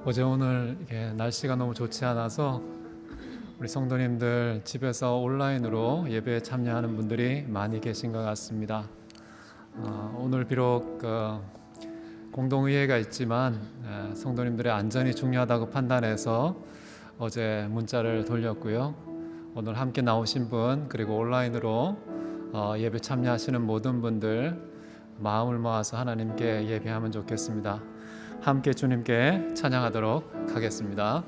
어제 오늘 이게 날씨가 너무 좋지 않아서 우리 성도님들 집에서 온라인으로 예배에 참여하는 분들이 많이 계신 것 같습니다. 오늘 비록 공동의회가 있지만 성도님들의 안전이 중요하다고 판단해서 어제 문자를 돌렸고요. 오늘 함께 나오신 분 그리고 온라인으로 예배 참여하시는 모든 분들 마음을 모아서 하나님께 예배하면 좋겠습니다. 함께 주님께 찬양하도록 하겠습니다.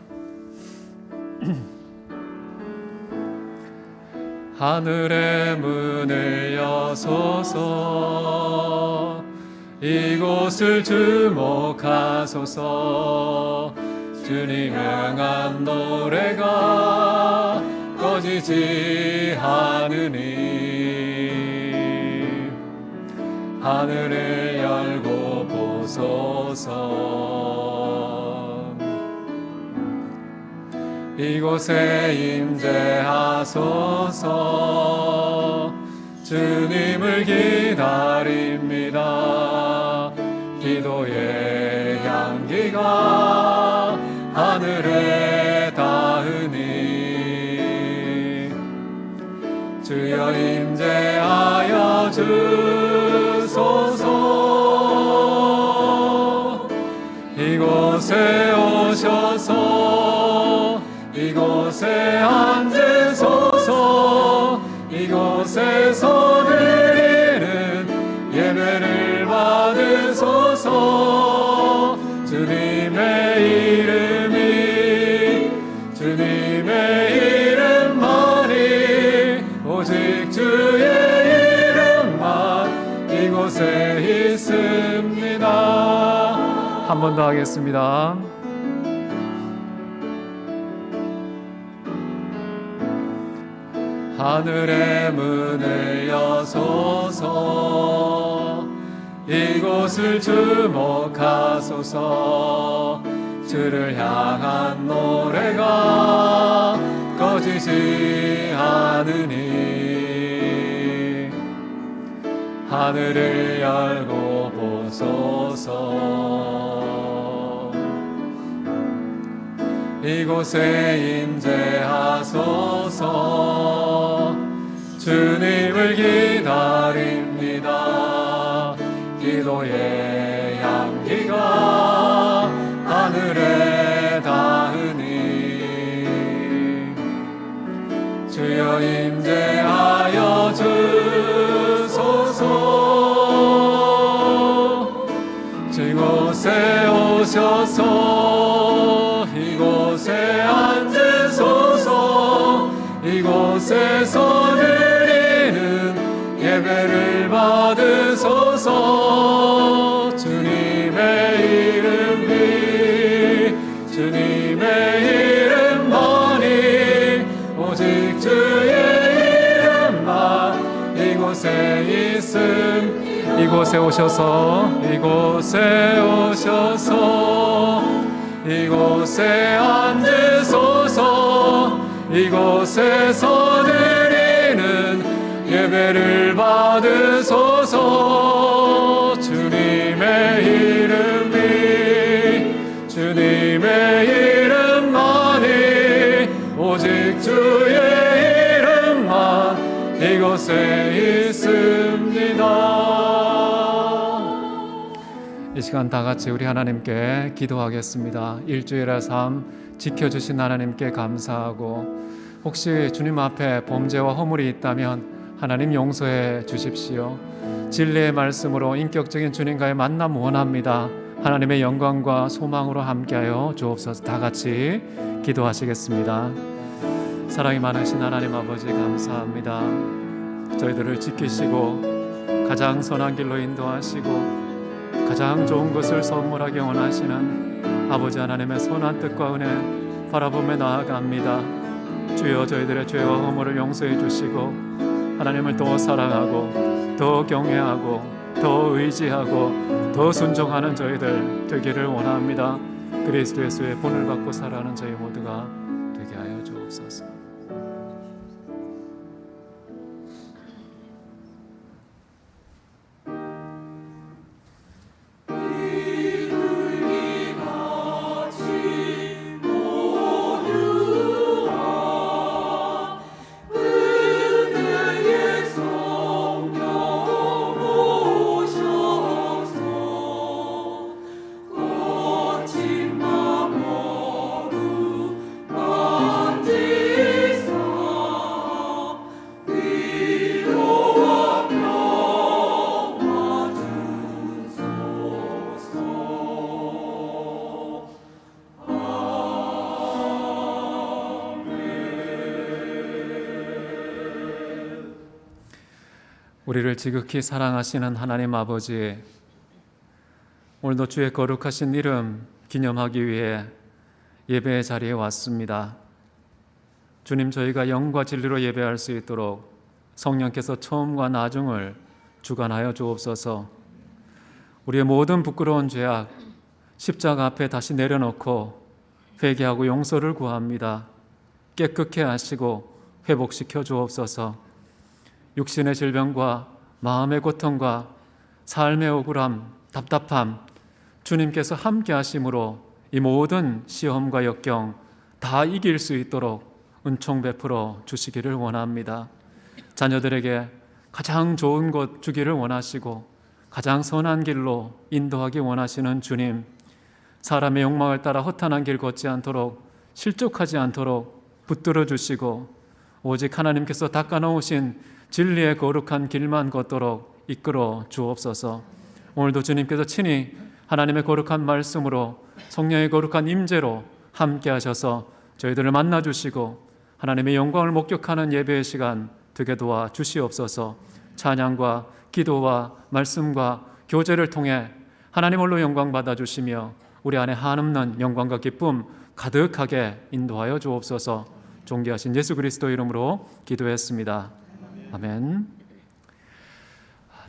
하늘의 문을 여소서, 이곳을 주목하소서. 주님 향한 노래가 꺼지지 않으니 하늘을 열고 보소서. 이곳에 임재하소서. 주님을 기다립니다. 기도의 향기가 하늘에 닿으니 주여 임재하여 주소서. 이곳에 오셔서 이곳에 앉으소서. 이곳에서 드리는 예배를 받으소서. 주님의 이름만이 오직 주의 이름만 이곳에 있습니다. 한 번 더 하겠습니다. 하늘의 문을 여소서. 이곳을 주목하소서. 주를 향한 노래가 꺼지지 않으니 하늘을 열고 보소서. 이곳에 임재하소서. 주님을 기다립니다. 기도의 향기가 하늘에 닿으니 주여 임재하여 주소서. 이곳에 오셔서 이곳에 앉으소서. 이곳에서 드리는 예배를 받으소서. 주님의 이름만이 오직 주의 이름만 이곳에 있음. 이곳에 오셔서 이곳에 앉으소서. 이곳에서 드리는 예배를 받으소서. 주님의 이름만이 오직 주의 이름만 이곳에 있습니다. 이 시간 다 같이 우리 하나님께 기도하겠습니다. 일주일의 삶 지켜주신 하나님께 감사하고, 혹시 주님 앞에 범죄와 허물이 있다면 하나님 용서해 주십시오. 진리의 말씀으로 인격적인 주님과의 만남 원합니다. 하나님의 영광과 소망으로 함께하여 주옵소서. 다 같이 기도하시겠습니다. 사랑이 많으신 하나님 아버지 감사합니다. 저희들을 지키시고 가장 선한 길로 인도하시고 가장 좋은 것을 선물하기 원하시는 아버지 하나님의 선한 뜻과 은혜 바라보며 나아갑니다. 주여 저희들의 죄와 허물을 용서해 주시고 하나님을 더 사랑하고 더 경외하고 더 의지하고 더 순종하는 저희들 되기를 원합니다. 그리스도 예수의 본을 받고 살아가는 저희 모두가 되게 하여 주옵소서. 이들이 같이 우리를 지극히 사랑하시는 하나님 아버지, 오늘도 주의 거룩하신 이름 기념하기 위해 예배의 자리에 왔습니다. 주님, 저희가 영과 진리로 예배할 수 있도록 성령께서 처음과 나중을 주관하여 주옵소서. 우리의 모든 부끄러운 죄악 십자가 앞에 다시 내려놓고 회개하고 용서를 구합니다. 깨끗게 하시고 회복시켜 주옵소서. 육신의 질병과 마음의 고통과 삶의 억울함, 답답함, 주님께서 함께 하심으로 이 모든 시험과 역경 다 이길 수 있도록 은총 베풀어 주시기를 원합니다. 자녀들에게 가장 좋은 것 주기를 원하시고 가장 선한 길로 인도하기 원하시는 주님, 사람의 욕망을 따라 허탄한 길 걷지 않도록, 실족하지 않도록 붙들어 주시고 오직 하나님께서 닦아놓으신 진리의 거룩한 길만 걷도록 이끌어 주옵소서. 오늘도 주님께서 친히 하나님의 거룩한 말씀으로 성령의 거룩한 임재로 함께 하셔서 저희들을 만나 주시고 하나님의 영광을 목격하는 예배의 시간 되게 도와 주시옵소서. 찬양과 기도와 말씀과 교제를 통해 하나님 홀로 영광 받아 주시며 우리 안에 한없는 영광과 기쁨 가득하게 인도하여 주옵소서. 존귀하신 예수 그리스도 이름으로 기도했습니다. 아멘.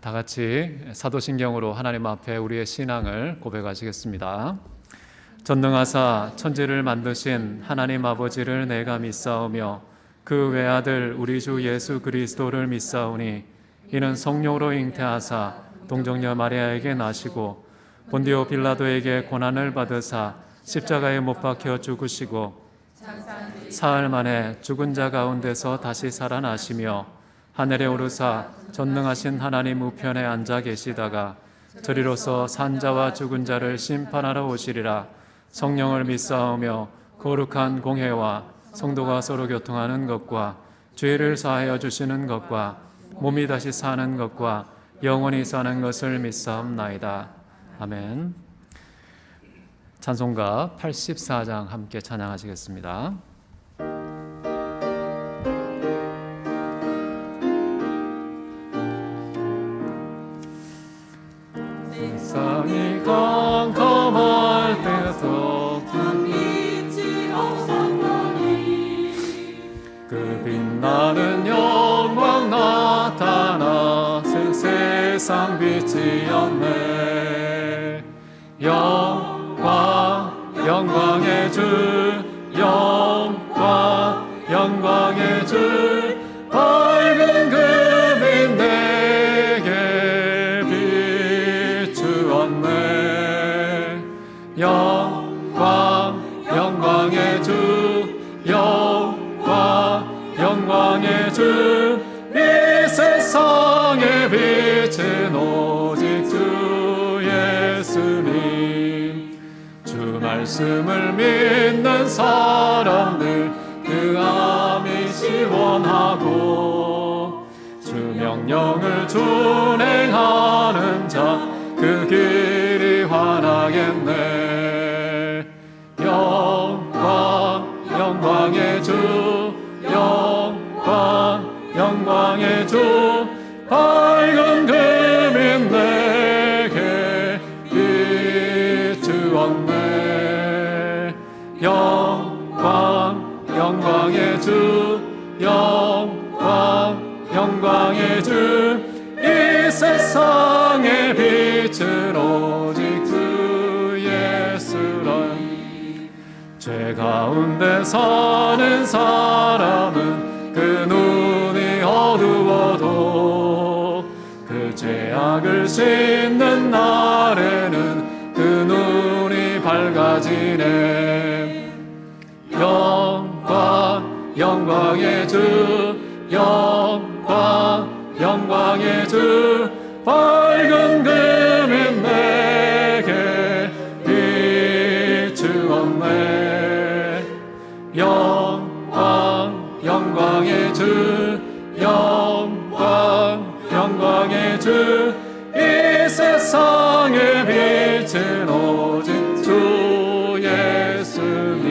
다 같이 사도신경으로 하나님 앞에 우리의 신앙을 고백하시겠습니다. 전능하사 천지를 만드신 하나님 아버지를 내가 믿사오며 그 외아들 우리 주 예수 그리스도를 믿사오니 이는 성령으로 잉태하사 동정녀 마리아에게 나시고 본디오 빌라도에게 고난을 받으사 십자가에 못 박혀 죽으시고 사흘 만에 죽은 자 가운데서 다시 살아나시며 하늘에 오르사 전능하신 하나님 우편에 앉아 계시다가 저리로서 산자와 죽은 자를 심판하러 오시리라. 성령을 믿사오며 거룩한 공회와 성도가 서로 교통하는 것과 죄를 사하여 주시는 것과 몸이 다시 사는 것과 영원히 사는 것을 믿사옵나이다. 아멘. 찬송가 84장 함께 찬양하시겠습니다. 세상이 깜깜할 때도 빛이 없었더니 그 빛나는 영광 나타나 세상 빛이었네. 영광의 주, 영광의 주, 밝은 금이 내게 비추었네. 영광의 주, 영광의 주, 이 세상에 빛은 오직 주 예수님. 주 말씀을 믿는 사람들 그 암이 시원하고 주 명령을 준행하는 자 그 길이 환하겠네. 영광의 주, 영광의 주, 밝은 금이 내게 비추었네. 영광의 주, 영광의 주, 이 세상의 빛은 오직 주 예수라. 죄 가운데 사는 사람은 그 눈이 어두워도 그 죄악을 씻는 날에는 그 눈이 밝아지네. 영광의 주, 영광의 주, 밝은 금이 내게 비추었네. 영광의 주, 영광의 주, 이 세상의 빛은 오직 주 예수님.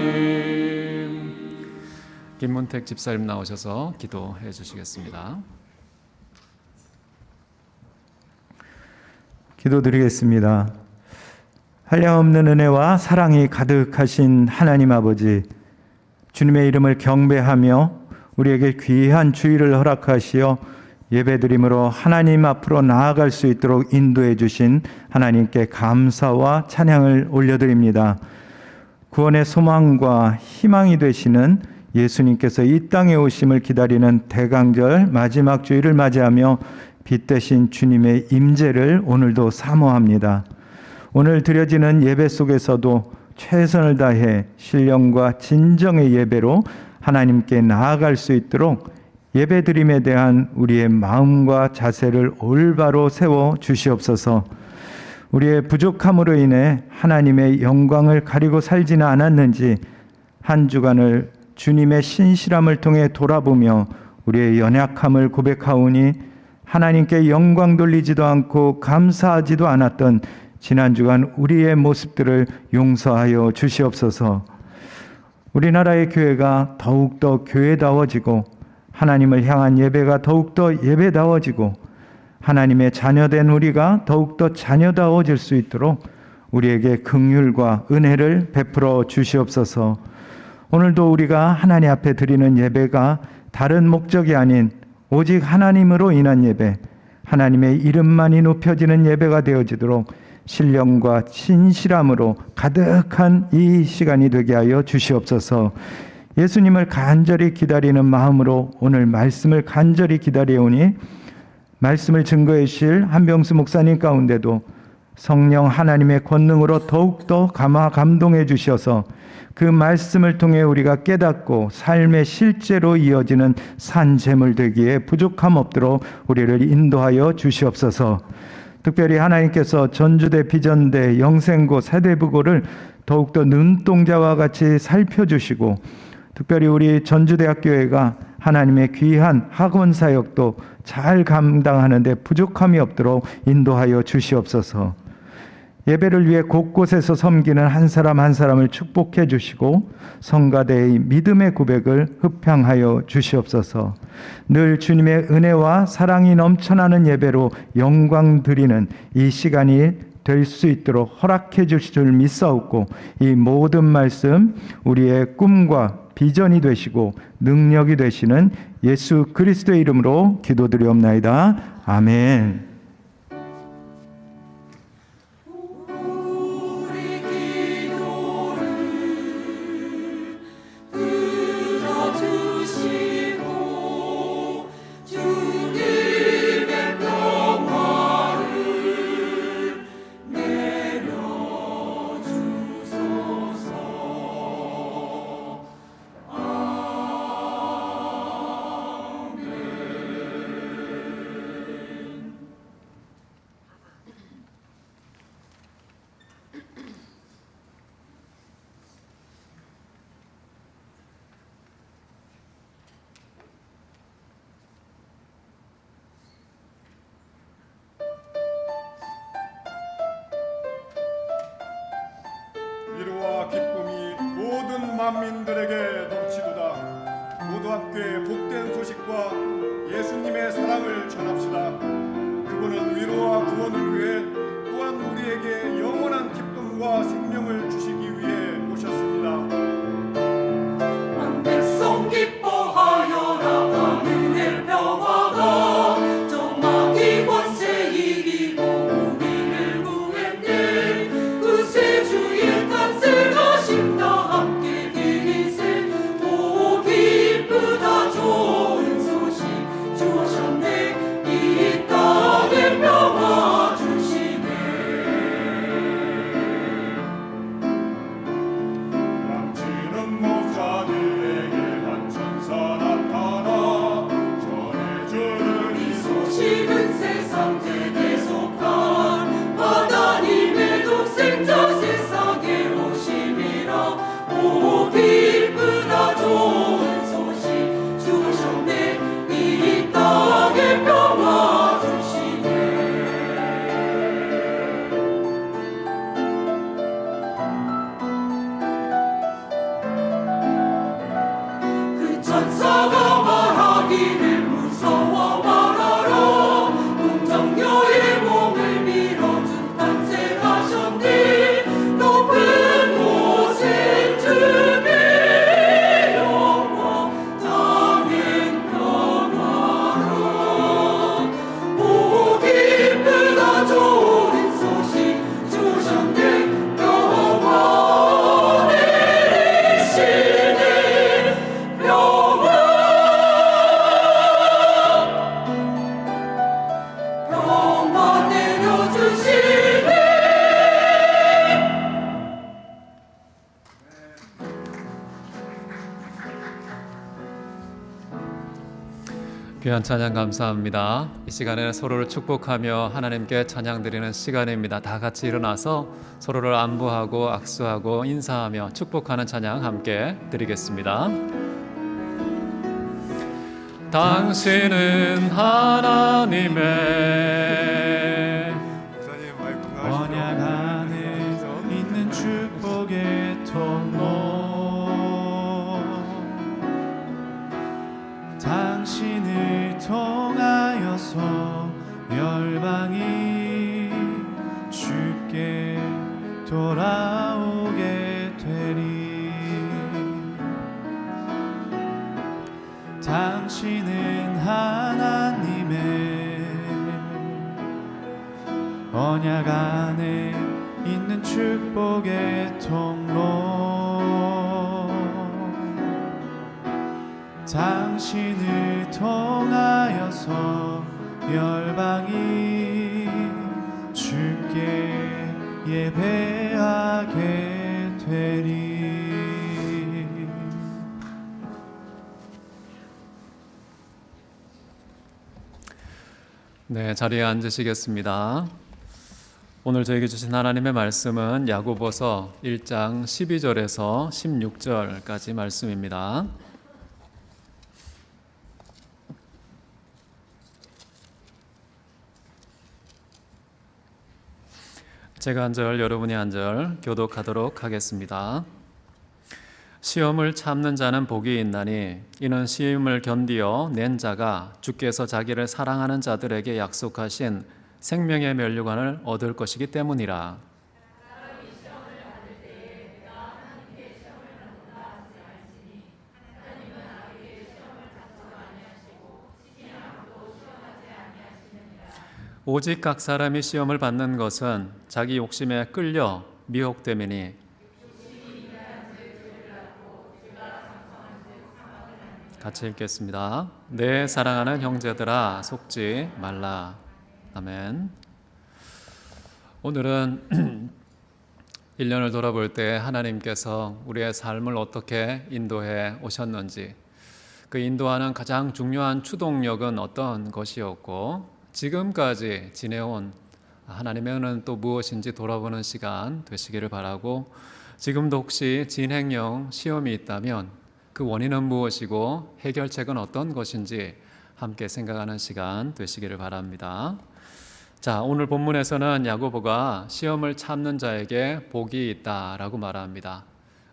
김문택 집사님 나오셔서 기도해 주시겠습니다. 기도드리겠습니다. 한량없는 은혜와 사랑이 가득하신 하나님 아버지, 주님의 이름을 경배하며 우리에게 귀한 주의를 허락하시어 예배드림으로 하나님 앞으로 나아갈 수 있도록 인도해 주신 하나님께 감사와 찬양을 올려드립니다. 구원의 소망과 희망이 되시는 예수님께서 이 땅에 오심을 기다리는 대강절 마지막 주일을 맞이하며 빛 대신 주님의 임재를 오늘도 사모합니다. 오늘 드려지는 예배 속에서도 최선을 다해 신령과 진정의 예배로 하나님께 나아갈 수 있도록 예배드림에 대한 우리의 마음과 자세를 올바로 세워 주시옵소서. 우리의 부족함으로 인해 하나님의 영광을 가리고 살지는 않았는지 한 주간을 주님의 신실함을 통해 돌아보며 우리의 연약함을 고백하오니 하나님께 영광 돌리지도 않고 감사하지도 않았던 지난 주간 우리의 모습들을 용서하여 주시옵소서. 우리나라의 교회가 더욱더 교회다워지고 하나님을 향한 예배가 더욱더 예배다워지고 하나님의 자녀된 우리가 더욱더 자녀다워질 수 있도록 우리에게 긍휼과 은혜를 베풀어 주시옵소서. 오늘도 우리가 하나님 앞에 드리는 예배가 다른 목적이 아닌 오직 하나님으로 인한 예배, 하나님의 이름만이 높여지는 예배가 되어지도록 신령과 진실함으로 가득한 이 시간이 되게 하여 주시옵소서. 예수님을 간절히 기다리는 마음으로 오늘 말씀을 간절히 기다려오니 말씀을 증거해 주실 한병수 목사님 가운데도 성령 하나님의 권능으로 더욱더 감동해 주셔서 그 말씀을 통해 우리가 깨닫고 삶의 실제로 이어지는 산재물 되기에 부족함 없도록 우리를 인도하여 주시옵소서. 특별히 하나님께서 전주대, 비전대, 영생고, 세대부고를 더욱더 눈동자와 같이 살펴주시고 특별히 우리 전주대학교회가 하나님의 귀한 학원 사역도 잘 감당하는 데 부족함이 없도록 인도하여 주시옵소서. 예배를 위해 곳곳에서 섬기는 한 사람 한 사람을 축복해 주시고 성가대의 믿음의 고백을 흡향하여 주시옵소서. 늘 주님의 은혜와 사랑이 넘쳐나는 예배로 영광 드리는 이 시간이 될 수 있도록 허락해 주실 줄 믿사옵고 이 모든 말씀 우리의 꿈과 비전이 되시고 능력이 되시는 예수 그리스도의 이름으로 기도드리옵나이다. 아멘. 위로와 기쁨이 모든 만민들에게 넘치도다. 모두 함께 복된 소식과 예수님의 사랑을 전합시다. 그분은 위로와 구원을 위해 또한 우리에게 영원한 기쁨과 생명을 주시기 위해 오셨습니다. 온 백성 기뻐하여라. 은혜 평화가 정막이 권세 이기고 우리를 구했네. 그새 주의 탄생하심 다 함께 기리세. 오 기쁘다 좋은 소식 주셨네. 이 땅에 평화 주시옵소서. 귀한 찬양 감사합니다. 이 시간에는 서로를 축복하며 하나님께 찬양 드리는 시간입니다. 다 같이 일어나서 서로를 안부하고 악수하고 인사하며 축복하는 찬양 함께 드리겠습니다. 당신은 하나님의 언약 안에 있는 축복의 통로, 당신을 통하여서 열방이 주께 돌아오게 되리. 당신은 하나님의 언약 안에 있는 축복의 통로, 당신을 통하여서 열방이 주께 예배하게 되리. 네, 자리에 앉으시겠습니다. 오늘 저에게 주신 하나님의 말씀은 야고보서 1장 12절에서 16절까지 말씀입니다. 제가 한 절, 여러분이 한 절 교독하도록 하겠습니다. 시험을 참는 자는 복이 있나니 이는 시험을 견디어 낸 자가 주께서 자기를 사랑하는 자들에게 약속하신 생명의 면류관을 얻을 것이기 때문이라. 오직 각 사람이 시험을 받는 것은 자기 욕심에 끌려 미혹됨이니 같이 읽겠습니다. 내 사랑하는 형제들아 속지 말라. 아멘. 오늘은 1년을 돌아볼 때 하나님께서 우리의 삶을 어떻게 인도해 오셨는지, 그 인도하는 가장 중요한 추동력은 어떤 것이었고 지금까지 지내온 하나님의 은혜는 또 무엇인지 돌아보는 시간 되시기를 바라고, 지금도 혹시 진행형 시험이 있다면 그 원인은 무엇이고 해결책은 어떤 것인지 함께 생각하는 시간 되시기를 바랍니다. 자, 오늘 본문에서는 야고보가 시험을 참는 자에게 복이 있다라고 말합니다.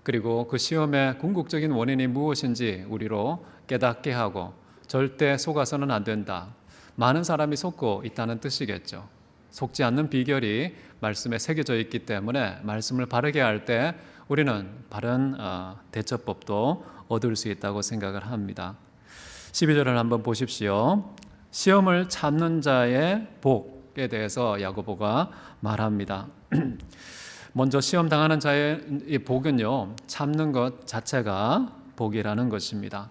그리고 그 시험의 궁극적인 원인이 무엇인지 우리로 깨닫게 하고 절대 속아서는 안 된다. 많은 사람이 속고 있다는 뜻이겠죠. 속지 않는 비결이 말씀에 새겨져 있기 때문에 말씀을 바르게 할 때 우리는 바른 대처법도 얻을 수 있다고 생각을 합니다. 12절을 한번 보십시오. 시험을 참는 자의 복에 대해서 야고보가 말합니다. 먼저 시험 당하는 자의 이 복은요, 참는 것 자체가 복이라는 것입니다.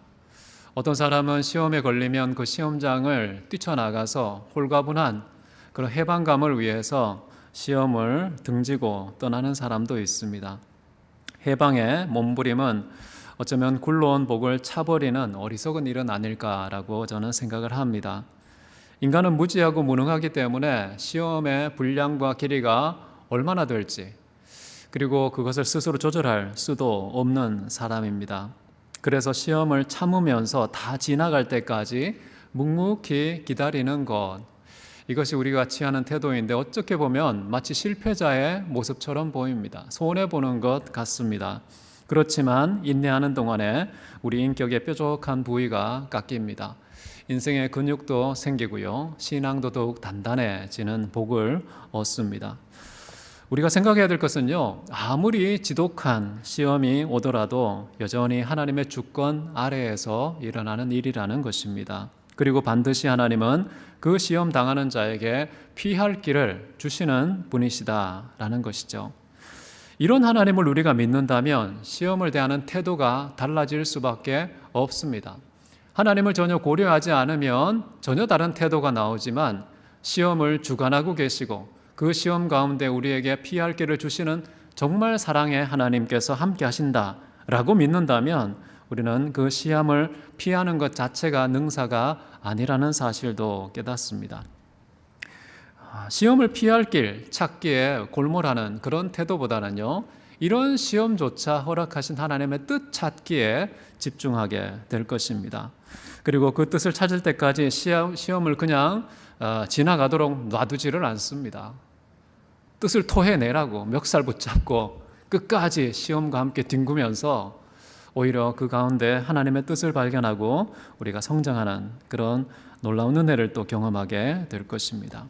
어떤 사람은 시험에 걸리면 그 시험장을 뛰쳐나가서 홀가분한 그런 해방감을 위해서 시험을 등지고 떠나는 사람도 있습니다. 해방의 몸부림은 어쩌면 굴러온 복을 차버리는 어리석은 일은 아닐까라고 저는 생각을 합니다. 인간은 무지하고 무능하기 때문에 시험의 분량과 길이가 얼마나 될지, 그리고 그것을 스스로 조절할 수도 없는 사람입니다. 그래서 시험을 참으면서 다 지나갈 때까지 묵묵히 기다리는 것, 이것이 우리가 취하는 태도인데 어떻게 보면 마치 실패자의 모습처럼 보입니다. 손해보는 것 같습니다. 그렇지만 인내하는 동안에 우리 인격의 뾰족한 부위가 깎입니다. 인생의 근육도 생기고요, 신앙도 더욱 단단해지는 복을 얻습니다. 우리가 생각해야 될 것은요, 아무리 지독한 시험이 오더라도 여전히 하나님의 주권 아래에서 일어나는 일이라는 것입니다. 그리고 반드시 하나님은 그 시험 당하는 자에게 피할 길을 주시는 분이시다라는 것이죠. 이런 하나님을 우리가 믿는다면 시험을 대하는 태도가 달라질 수밖에 없습니다. 하나님을 전혀 고려하지 않으면 전혀 다른 태도가 나오지만 시험을 주관하고 계시고 그 시험 가운데 우리에게 피할 길을 주시는 정말 사랑의 하나님께서 함께 하신다라고 믿는다면 우리는 그 시험을 피하는 것 자체가 능사가 아니라는 사실도 깨닫습니다. 시험을 피할 길 찾기에 골몰하는 그런 태도보다는요, 이런 시험조차 허락하신 하나님의 뜻 찾기에 집중하게 될 것입니다. 그리고 그 뜻을 찾을 때까지 시험을 그냥 지나가도록 놔두지를 않습니다. 뜻을 토해내라고 멱살 붙잡고 끝까지 시험과 함께 뒹구면서 오히려 그 가운데 하나님의 뜻을 발견하고 우리가 성장하는 그런 놀라운 은혜를 또 경험하게 될 것입니다.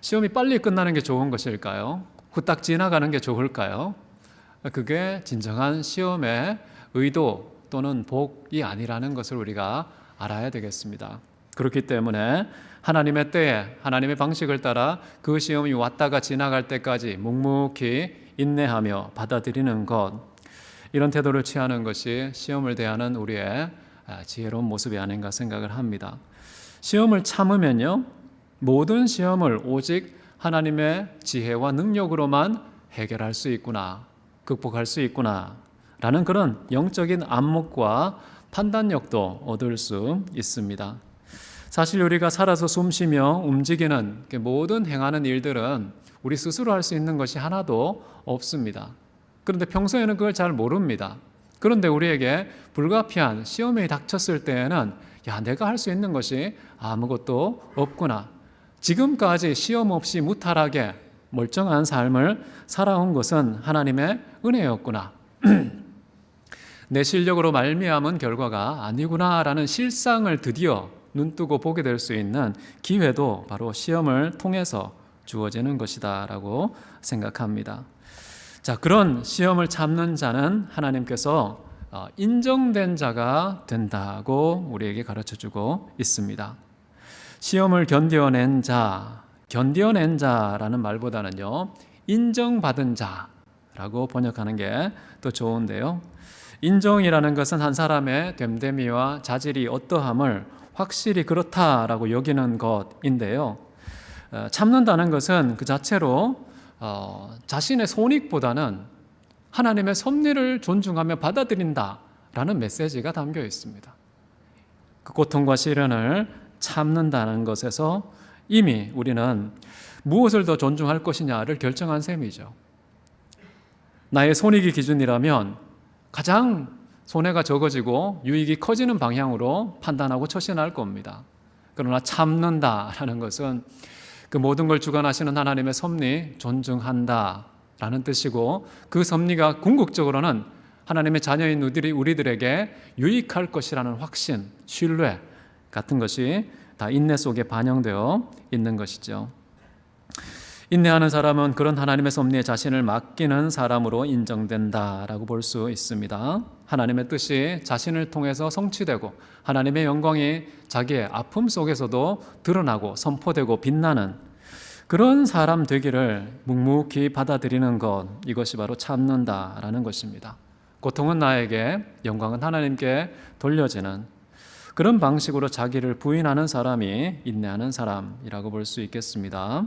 시험이 빨리 끝나는 게 좋은 것일까요? 후딱 지나가는 게 좋을까요? 그게 진정한 시험의 의도 또는 복이 아니라는 것을 우리가 알아야 되겠습니다. 그렇기 때문에 하나님의 때에 하나님의 방식을 따라 그 시험이 왔다가 지나갈 때까지 묵묵히 인내하며 받아들이는 것, 이런 태도를 취하는 것이 시험을 대하는 우리의 지혜로운 모습이 아닌가 생각을 합니다. 시험을 참으면요, 모든 시험을 오직 하나님의 지혜와 능력으로만 해결할 수 있구나, 극복할 수 있구나 라는 그런 영적인 안목과 판단력도 얻을 수 있습니다. 사실 우리가 살아서 숨쉬며 움직이는 모든 행하는 일들은 우리 스스로 할 수 있는 것이 하나도 없습니다. 그런데 평소에는 그걸 잘 모릅니다. 그런데 우리에게 불가피한 시험이 닥쳤을 때에는 내가 할 수 있는 것이 아무것도 없구나, 지금까지 시험 없이 무탈하게 멀쩡한 삶을 살아온 것은 하나님의 은혜였구나, 내 실력으로 말미암은 결과가 아니구나라는 실상을 드디어 눈뜨고 보게 될 수 있는 기회도 바로 시험을 통해서 주어지는 것이다 라고 생각합니다. 자, 그런 시험을 참는 자는 하나님께서 인정된 자가 된다고 우리에게 가르쳐주고 있습니다. 시험을 견뎌낸 자라는 말보다는요, 인정받은 자라고 번역하는 게 더 좋은데요. 인정이라는 것은 한 사람의 됨됨이와 자질이 어떠함을 확실히 그렇다라고 여기는 것인데요. 참는다는 것은 그 자체로 자신의 손익보다는 하나님의 섭리를 존중하며 받아들인다라는 메시지가 담겨 있습니다. 그 고통과 시련을 참는다는 것에서 이미 우리는 무엇을 더 존중할 것이냐를 결정한 셈이죠. 나의 손익이 기준이라면 가장 손해가 적어지고 유익이 커지는 방향으로 판단하고 처신할 겁니다. 그러나 참는다라는 것은 그 모든 걸 주관하시는 하나님의 섭리 존중한다라는 뜻이고, 그 섭리가 궁극적으로는 하나님의 자녀인 우리들에게 유익할 것이라는 확신, 신뢰 같은 것이 다 인내 속에 반영되어 있는 것이죠. 인내하는 사람은 그런 하나님의 섭리에 자신을 맡기는 사람으로 인정된다라고 볼 수 있습니다. 하나님의 뜻이 자신을 통해서 성취되고 하나님의 영광이 자기의 아픔 속에서도 드러나고 선포되고 빛나는 그런 사람 되기를 묵묵히 받아들이는 것, 이것이 바로 참는다라는 것입니다. 고통은 나에게, 영광은 하나님께 돌려지는 그런 방식으로 자기를 부인하는 사람이 인내하는 사람이라고 볼 수 있겠습니다.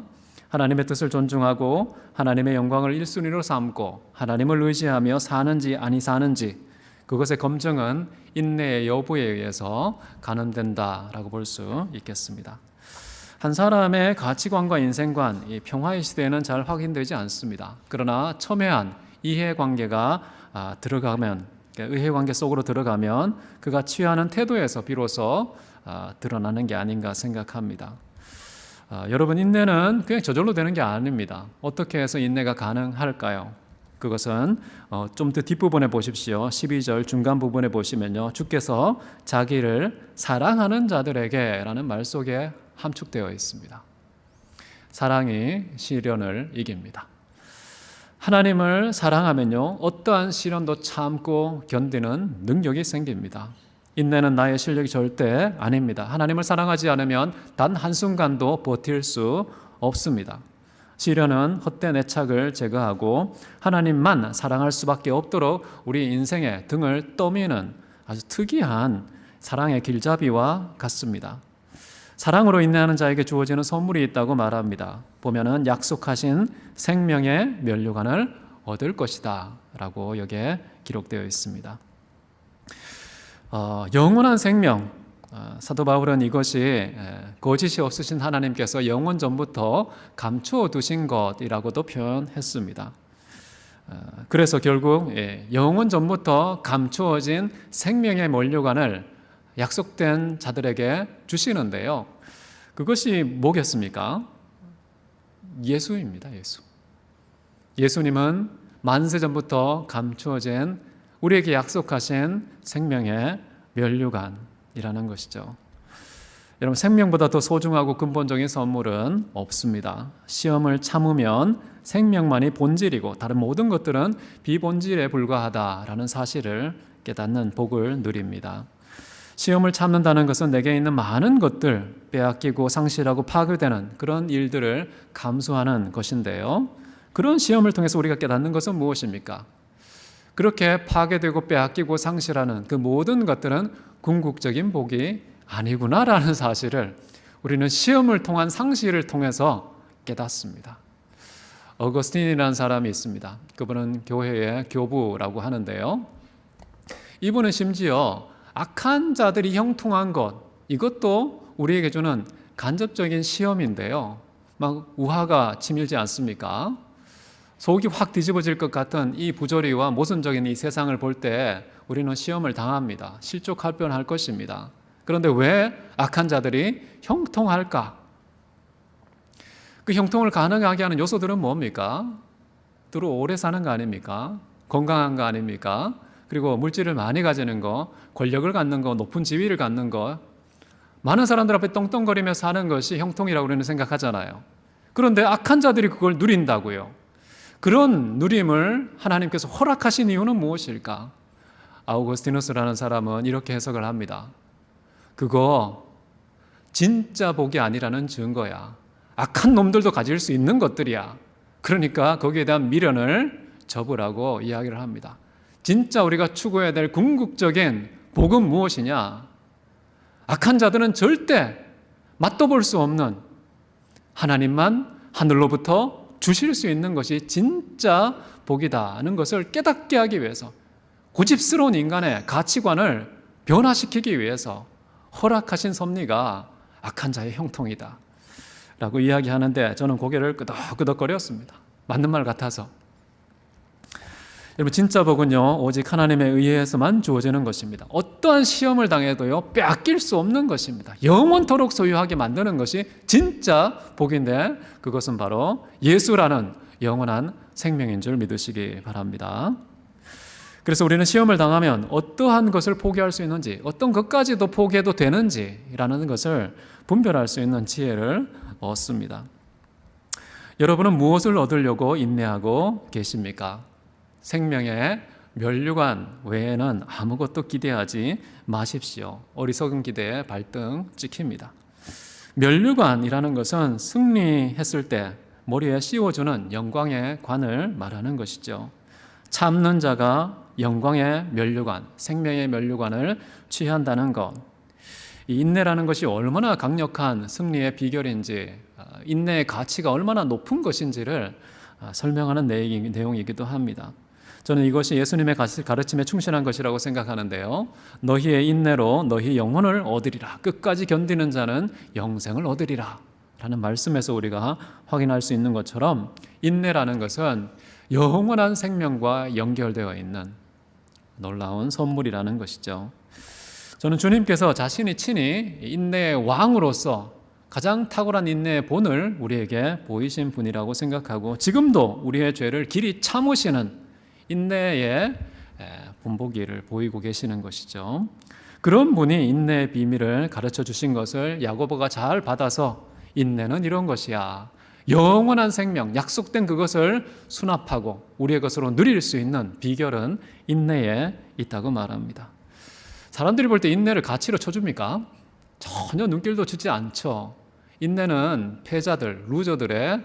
하나님의 뜻을 존중하고 하나님의 영광을 1순위로 삼고 하나님을 의지하며 사는지 아니 사는지, 그것의 검증은 인내의 여부에 의해서 가늠된다라고 볼 수 있겠습니다. 한 사람의 가치관과 인생관, 이 평화의 시대에는 잘 확인되지 않습니다. 그러나 첨예한 이해관계가 들어가면, 의해관계 속으로 들어가면 그가 취하는 태도에서 비로소 드러나는 게 아닌가 생각합니다. 여러분, 인내는 그냥 저절로 되는 게 아닙니다. 어떻게 해서 인내가 가능할까요? 그것은 좀 더 뒷부분에 보십시오. 12절 중간 부분에 보시면요, 주께서 자기를 사랑하는 자들에게 라는 말 속에 함축되어 있습니다. 사랑이 시련을 이깁니다. 하나님을 사랑하면요, 어떠한 시련도 참고 견디는 능력이 생깁니다. 인내는 나의 실력이 절대 아닙니다. 하나님을 사랑하지 않으면 단 한순간도 버틸 수 없습니다. 시련은 헛된 애착을 제거하고 하나님만 사랑할 수밖에 없도록 우리 인생의 등을 떠미는 아주 특이한 사랑의 길잡이와 같습니다. 사랑으로 인내하는 자에게 주어지는 선물이 있다고 말합니다. 보면은 약속하신 생명의 면류관을 얻을 것이다 라고 여기에 기록되어 있습니다. 영원한 생명, 사도 바울은 이것이 거짓이 없으신 하나님께서 영원 전부터 감추어 두신 것이라고도 표현했습니다. 그래서 결국 영원 전부터 감추어진 생명의 면류관을 약속된 자들에게 주시는데요. 그것이 뭐겠습니까? 예수입니다. 예수. 예수님은 만세 전부터 감추어진 우리에게 약속하신 생명의 면류관이라는 것이죠. 여러분, 생명보다 더 소중하고 근본적인 선물은 없습니다. 시험을 참으면 생명만이 본질이고 다른 모든 것들은 비본질에 불과하다라는 사실을 깨닫는 복을 누립니다. 시험을 참는다는 것은 내게 있는 많은 것들 빼앗기고 상실하고 파괴되는 그런 일들을 감수하는 것인데요. 그런 시험을 통해서 우리가 깨닫는 것은 무엇입니까? 그렇게 파괴되고 빼앗기고 상실하는 그 모든 것들은 궁극적인 복이 아니구나라는 사실을 우리는 시험을 통한 상실을 통해서 깨닫습니다. 어거스틴이라는 사람이 있습니다. 그분은 교회의 교부라고 하는데요. 이분은 심지어 악한 자들이 형통한 것, 이것도 우리에게 주는 간접적인 시험인데요. 막 우화가 치밀지 않습니까? 속이 확 뒤집어질 것 같은 이 부조리와 모순적인 이 세상을 볼 때 우리는 시험을 당합니다. 실족할 뻔할 것입니다. 그런데 왜 악한 자들이 형통할까? 그 형통을 가능하게 하는 요소들은 뭡니까? 두루 오래 사는 거 아닙니까? 건강한 거 아닙니까? 그리고 물질을 많이 가지는 거, 권력을 갖는 거, 높은 지위를 갖는 거, 많은 사람들 앞에 떵떵거리며 사는 것이 형통이라고 우리는 생각하잖아요. 그런데 악한 자들이 그걸 누린다고요. 그런 누림을 하나님께서 허락하신 이유는 무엇일까? 아우구스티누스라는 사람은 이렇게 해석을 합니다. 그거 진짜 복이 아니라는 증거야. 악한 놈들도 가질 수 있는 것들이야. 그러니까 거기에 대한 미련을 접으라고 이야기를 합니다. 진짜 우리가 추구해야 될 궁극적인 복은 무엇이냐? 악한 자들은 절대 맛도 볼 수 없는 하나님만 하늘로부터 주실 수 있는 것이 진짜 복이다는 것을 깨닫게 하기 위해서, 고집스러운 인간의 가치관을 변화시키기 위해서 허락하신 섭리가 악한 자의 형통이다 라고 이야기하는데 저는 고개를 끄덕끄덕거렸습니다. 맞는 말 같아서. 여러분, 진짜 복은요 오직 하나님에 의해서만 주어지는 것입니다. 어떠한 시험을 당해도요 빼앗길 수 없는 것입니다. 영원토록 소유하게 만드는 것이 진짜 복인데, 그것은 바로 예수라는 영원한 생명인 줄 믿으시기 바랍니다. 그래서 우리는 시험을 당하면 어떠한 것을 포기할 수 있는지, 어떤 것까지도 포기해도 되는지라는 것을 분별할 수 있는 지혜를 얻습니다. 여러분은 무엇을 얻으려고 인내하고 계십니까? 생명의 면류관 외에는 아무것도 기대하지 마십시오. 어리석은 기대에 발등 찍힙니다. 면류관이라는 것은 승리했을 때 머리에 씌워주는 영광의 관을 말하는 것이죠. 참는 자가 영광의 면류관, 생명의 면류관을 취한다는 것. 이 인내라는 것이 얼마나 강력한 승리의 비결인지, 인내의 가치가 얼마나 높은 것인지를 설명하는 내용이기도 합니다. 저는 이것이 예수님의 가르침에 충실한 것이라고 생각하는데요. 너희의 인내로 너희 영혼을 얻으리라. 끝까지 견디는 자는 영생을 얻으리라 라는 말씀에서 우리가 확인할 수 있는 것처럼, 인내라는 것은 영원한 생명과 연결되어 있는 놀라운 선물이라는 것이죠. 저는 주님께서 자신이 친히 인내의 왕으로서 가장 탁월한 인내의 본을 우리에게 보이신 분이라고 생각하고, 지금도 우리의 죄를 길이 참으시는 인내의 본보기를 보이고 계시는 것이죠. 그런 분이 인내의 비밀을 가르쳐 주신 것을 야고보가 잘 받아서, 인내는 이런 것이야, 영원한 생명, 약속된 그것을 수납하고 우리의 것으로 누릴 수 있는 비결은 인내에 있다고 말합니다. 사람들이 볼 때 인내를 가치로 쳐줍니까? 전혀 눈길도 주지 않죠. 인내는 패자들, 루저들의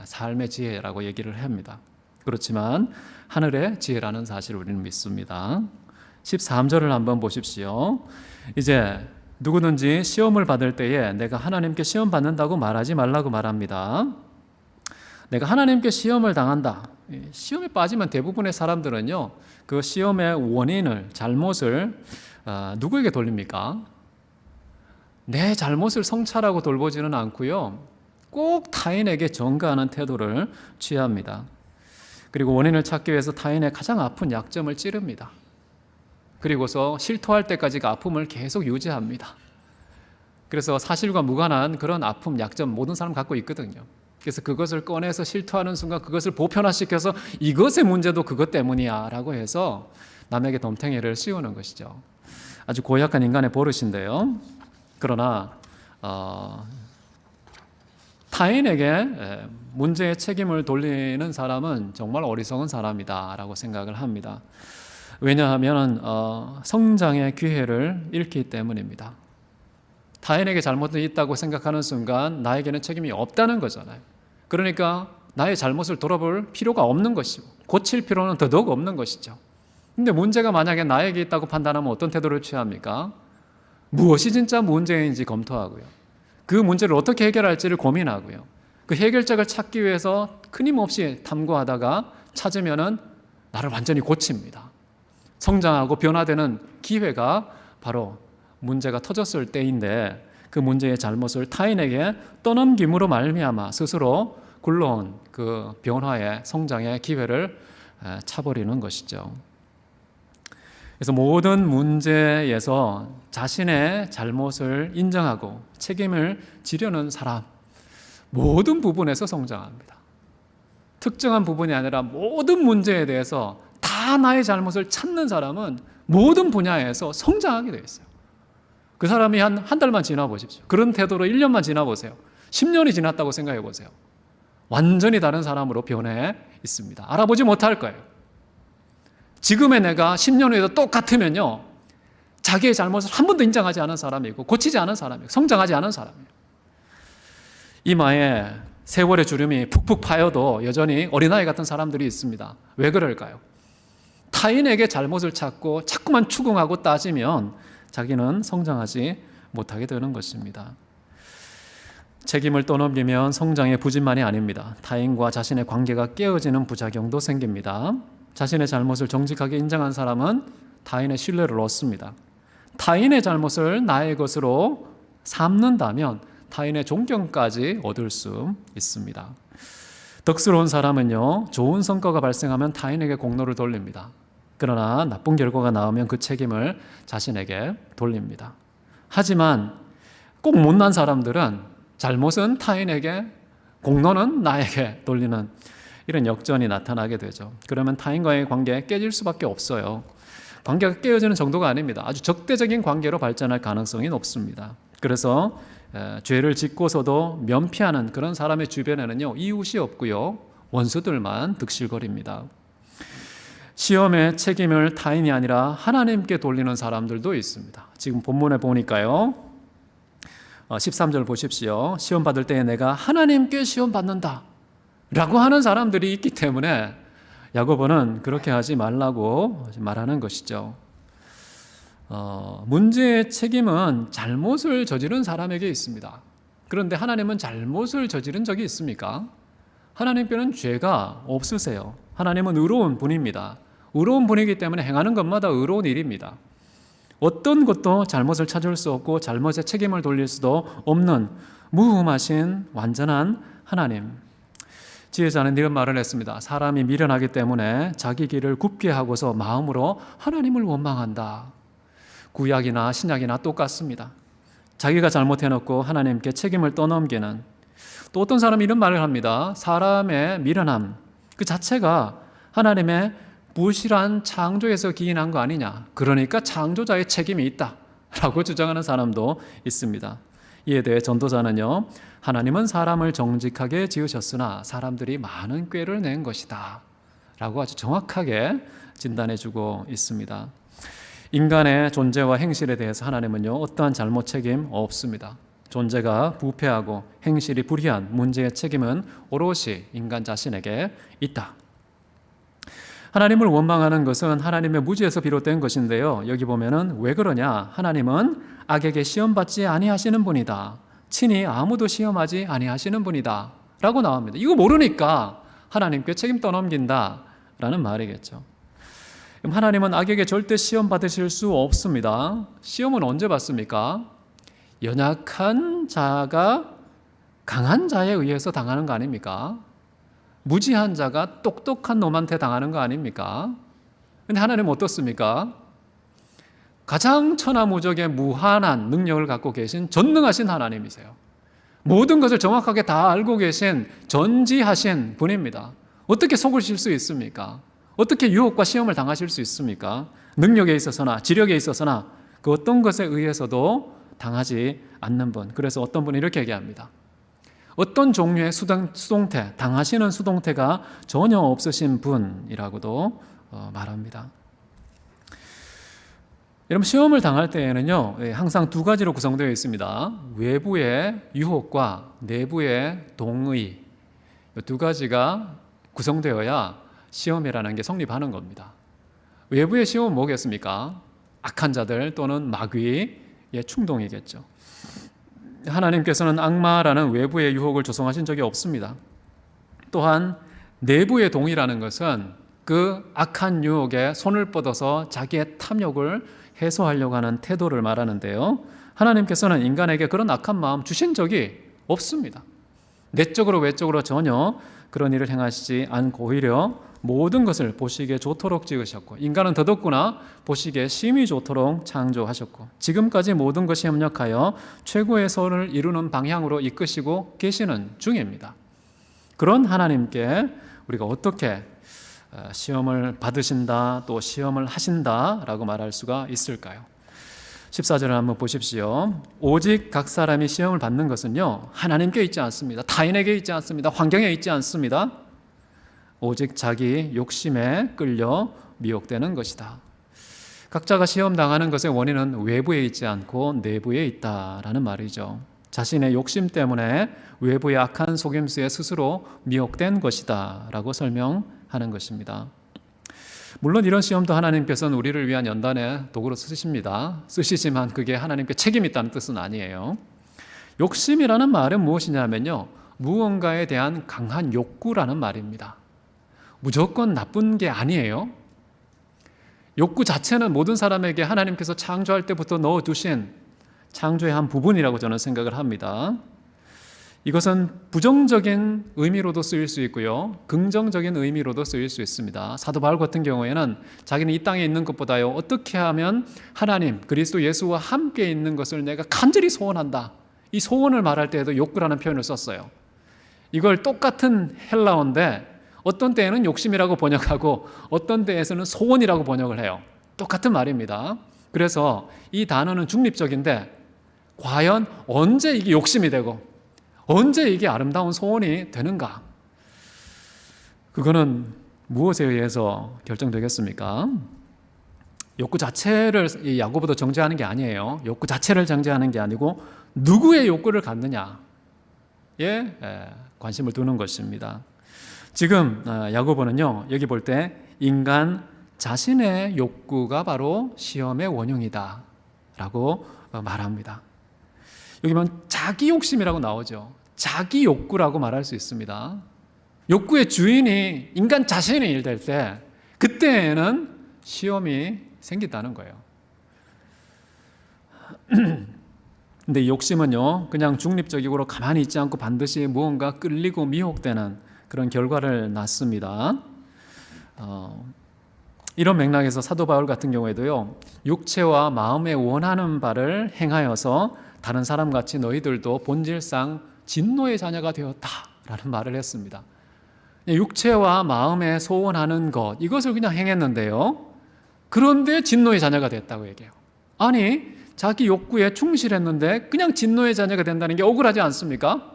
삶의 지혜라고 얘기를 합니다. 그렇지만 하늘의 지혜라는 사실을 우리는 믿습니다. 13절을 한번 보십시오. 이제 누구든지 시험을 받을 때에 내가 하나님께 시험 받는다고 말하지 말라고 말합니다. 내가 하나님께 시험을 당한다. 시험에 빠지면 대부분의 사람들은요, 그 시험의 원인을, 잘못을 누구에게 돌립니까? 내 잘못을 성찰하고 돌보지는 않고요. 꼭 타인에게 전가하는 태도를 취합니다. 그리고 원인을 찾기 위해서 타인의 가장 아픈 약점을 찌릅니다. 그리고서 실토할 때까지 그 아픔을 계속 유지합니다. 그래서 사실과 무관한 그런 아픔, 약점 모든 사람 갖고 있거든요. 그래서 그것을 꺼내서 실토하는 순간 그것을 보편화시켜서 이것의 문제도 그것 때문이야 라고 해서 남에게 덤탱이를 씌우는 것이죠. 아주 고약한 인간의 버릇인데요. 그러나 타인에게 문제의 책임을 돌리는 사람은 정말 어리석은 사람이다 라고 생각을 합니다. 왜냐하면 성장의 기회를 잃기 때문입니다. 타인에게 잘못이 있다고 생각하는 순간 나에게는 책임이 없다는 거잖아요. 그러니까 나의 잘못을 돌아볼 필요가 없는 것이고 고칠 필요는 더더욱 없는 것이죠. 근데 문제가 만약에 나에게 있다고 판단하면 어떤 태도를 취합니까? 무엇이 진짜 문제인지 검토하고요. 그 문제를 어떻게 해결할지를 고민하고요. 그 해결책을 찾기 위해서 끊임없이 탐구하다가 찾으면은 나를 완전히 고칩니다. 성장하고 변화되는 기회가 바로 문제가 터졌을 때인데 그 문제의 잘못을 타인에게 떠넘김으로 말미암아 스스로 굴러온 그 변화의 성장의 기회를 차버리는 것이죠. 그래서 모든 문제에서 자신의 잘못을 인정하고 책임을 지려는 사람, 모든 부분에서 성장합니다. 특정한 부분이 아니라 모든 문제에 대해서 다 나의 잘못을 찾는 사람은 모든 분야에서 성장하게 되어 있어요. 그 사람이 한 달만 지나보십시오. 그런 태도로 1년만 지나보세요. 10년이 지났다고 생각해 보세요. 완전히 다른 사람으로 변해 있습니다. 알아보지 못할 거예요. 지금의 내가 10년 후에도 똑같으면요, 자기의 잘못을 한 번도 인정하지 않은 사람이고 고치지 않은 사람이고 성장하지 않은 사람이에요. 이마에 세월의 주름이 푹푹 파여도 여전히 어린아이 같은 사람들이 있습니다. 왜 그럴까요? 타인에게 잘못을 찾고 자꾸만 추궁하고 따지면 자기는 성장하지 못하게 되는 것입니다. 책임을 떠넘기면 성장의 부진만이 아닙니다. 타인과 자신의 관계가 깨어지는 부작용도 생깁니다. 자신의 잘못을 정직하게 인정한 사람은 타인의 신뢰를 얻습니다. 타인의 잘못을 나의 것으로 삼는다면 타인의 존경까지 얻을 수 있습니다. 덕스러운 사람은요, 좋은 성과가 발생하면 타인에게 공로를 돌립니다. 그러나 나쁜 결과가 나오면 그 책임을 자신에게 돌립니다. 하지만 꼭 못난 사람들은 잘못은 타인에게, 공로는 나에게 돌리는 이런 역전이 나타나게 되죠. 그러면 타인과의 관계 깨질 수밖에 없어요. 관계가 깨어지는 정도가 아닙니다. 아주 적대적인 관계로 발전할 가능성이 높습니다. 그래서 죄를 짓고서도 면피하는 그런 사람의 주변에는요, 이웃이 없고요, 원수들만 득실거립니다. 시험의 책임을 타인이 아니라 하나님께 돌리는 사람들도 있습니다. 지금 본문에 보니까요, 13절 보십시오. 시험 받을 때에 내가 하나님께 시험 받는다 라고 하는 사람들이 있기 때문에 야고보는 그렇게 하지 말라고 말하는 것이죠. 문제의 책임은 잘못을 저지른 사람에게 있습니다. 그런데 하나님은 잘못을 저지른 적이 있습니까? 하나님께는 죄가 없으세요. 하나님은 의로운 분입니다. 의로운 분이기 때문에 행하는 것마다 의로운 일입니다. 어떤 것도 잘못을 찾을 수 없고 잘못의 책임을 돌릴 수도 없는 무흠하신 완전한 하나님. 지혜자는 이런 말을 했습니다. 사람이 미련하기 때문에 자기 길을 굽게 하고서 마음으로 하나님을 원망한다. 구약이나 신약이나 똑같습니다. 자기가 잘못해놓고 하나님께 책임을 떠넘기는, 또 어떤 사람이 이런 말을 합니다. 사람의 미련함 그 자체가 하나님의 부실한 창조에서 기인한 거 아니냐, 그러니까 창조자의 책임이 있다 라고 주장하는 사람도 있습니다. 이에 대해 전도자는요, 하나님은 사람을 정직하게 지으셨으나 사람들이 많은 꾀를 낸 것이다 라고 아주 정확하게 진단해주고 있습니다. 인간의 존재와 행실에 대해서 하나님은요, 어떠한 잘못 책임 없습니다. 존재가 부패하고 행실이 불의한 문제의 책임은 오롯이 인간 자신에게 있다. 하나님을 원망하는 것은 하나님의 무지에서 비롯된 것인데요, 여기 보면은 왜 그러냐, 하나님은 악에게 시험받지 아니하시는 분이다, 친히 아무도 시험하지 아니하시는 분이다 라고 나옵니다. 이거 모르니까 하나님께 책임 떠넘긴다 라는 말이겠죠. 하나님은 악에게 절대 시험 받으실 수 없습니다. 시험은 언제 받습니까? 연약한 자가 강한 자에 의해서 당하는 거 아닙니까? 무지한 자가 똑똑한 놈한테 당하는 거 아닙니까? 근데 하나님은 어떻습니까? 가장 천하무적의 무한한 능력을 갖고 계신 전능하신 하나님이세요. 모든 것을 정확하게 다 알고 계신 전지하신 분입니다. 어떻게 속으실 수 있습니까? 어떻게 유혹과 시험을 당하실 수 있습니까? 능력에 있어서나 지력에 있어서나 그 어떤 것에 의해서도 당하지 않는 분. 그래서 어떤 분이 이렇게 얘기합니다. 어떤 종류의 수동태, 당하시는 수동태가 전혀 없으신 분이라고도 말합니다. 여러분, 시험을 당할 때에는요, 항상 두 가지로 구성되어 있습니다. 외부의 유혹과 내부의 동의, 이 두 가지가 구성되어야 시험이라는 게 성립하는 겁니다. 외부의 시험은 뭐겠습니까? 악한 자들 또는 마귀의 충동이겠죠. 하나님께서는 악마라는 외부의 유혹을 조성하신 적이 없습니다. 또한 내부의 동의라는 것은 그 악한 유혹에 손을 뻗어서 자기의 탐욕을 해소하려고 하는 태도를 말하는데요. 하나님께서는 인간에게 그런 악한 마음 주신 적이 없습니다. 내적으로 외적으로 전혀 그런 일을 행하시지 않고 오히려 모든 것을 보시기에 좋도록 지으셨고, 인간은 더더구나 보시기에 심히 좋도록 창조하셨고, 지금까지 모든 것이 협력하여 최고의 선을 이루는 방향으로 이끄시고 계시는 중입니다. 그런 하나님께 우리가 어떻게 시험을 받으신다, 또 시험을 하신다라고 말할 수가 있을까요? 14절을 한번 보십시오. 오직 각 사람이 시험을 받는 것은요, 하나님께 있지 않습니다. 타인에게 있지 않습니다. 환경에 있지 않습니다. 오직 자기 욕심에 끌려 미혹되는 것이다. 각자가 시험 당하는 것의 원인은 외부에 있지 않고 내부에 있다라는 말이죠. 자신의 욕심 때문에 외부의 악한 속임수에 스스로 미혹된 것이다 라고 설명하는 것입니다. 물론 이런 시험도 하나님께서는 우리를 위한 연단의 도구로 쓰시지만 그게 하나님께 책임이 있다는 뜻은 아니에요. 욕심이라는 말은 무엇이냐면요, 무언가에 대한 강한 욕구라는 말입니다. 무조건 나쁜 게 아니에요. 욕구 자체는 모든 사람에게 하나님께서 창조할 때부터 넣어두신 창조의 한 부분이라고 저는 생각을 합니다. 이것은 부정적인 의미로도 쓰일 수 있고요, 긍정적인 의미로도 쓰일 수 있습니다. 사도 바울 같은 경우에는 자기는 이 땅에 있는 것보다요, 어떻게 하면 하나님, 그리스도 예수와 함께 있는 것을 내가 간절히 소원한다, 이 소원을 말할 때에도 욕구라는 표현을 썼어요. 이걸 똑같은 헬라어인데 어떤 때에는 욕심이라고 번역하고 어떤 때에서는 소원이라고 번역을 해요. 똑같은 말입니다. 그래서 이 단어는 중립적인데 과연 언제 이게 욕심이 되고 언제 이게 아름다운 소원이 되는가? 그거는 무엇에 의해서 결정되겠습니까? 욕구 자체를 이 야고보도 정죄하는 게 아니에요. 욕구 자체를 정죄하는 게 아니고 누구의 욕구를 갖느냐에 관심을 두는 것입니다. 지금 야고보는요, 여기 볼 때 인간 자신의 욕구가 바로 시험의 원흉이다 라고 말합니다. 여기 보면 자기 욕심이라고 나오죠. 자기 욕구라고 말할 수 있습니다. 욕구의 주인이 인간 자신이 일될 때 그때에는 시험이 생긴다는 거예요. 근데 이 욕심은요, 그냥 중립적으로 가만히 있지 않고 반드시 무언가 끌리고 미혹되는 그런 결과를 낳습니다. 이런 맥락에서 사도 바울 같은 경우에도요, 육체와 마음에 원하는 바를 행하여서 다른 사람같이 너희들도 본질상 진노의 자녀가 되었다라는 말을 했습니다. 육체와 마음에 소원하는 것, 이것을 그냥 행했는데요, 그런데 진노의 자녀가 됐다고 얘기해요. 아니, 자기 욕구에 충실했는데 그냥 진노의 자녀가 된다는 게 억울하지 않습니까?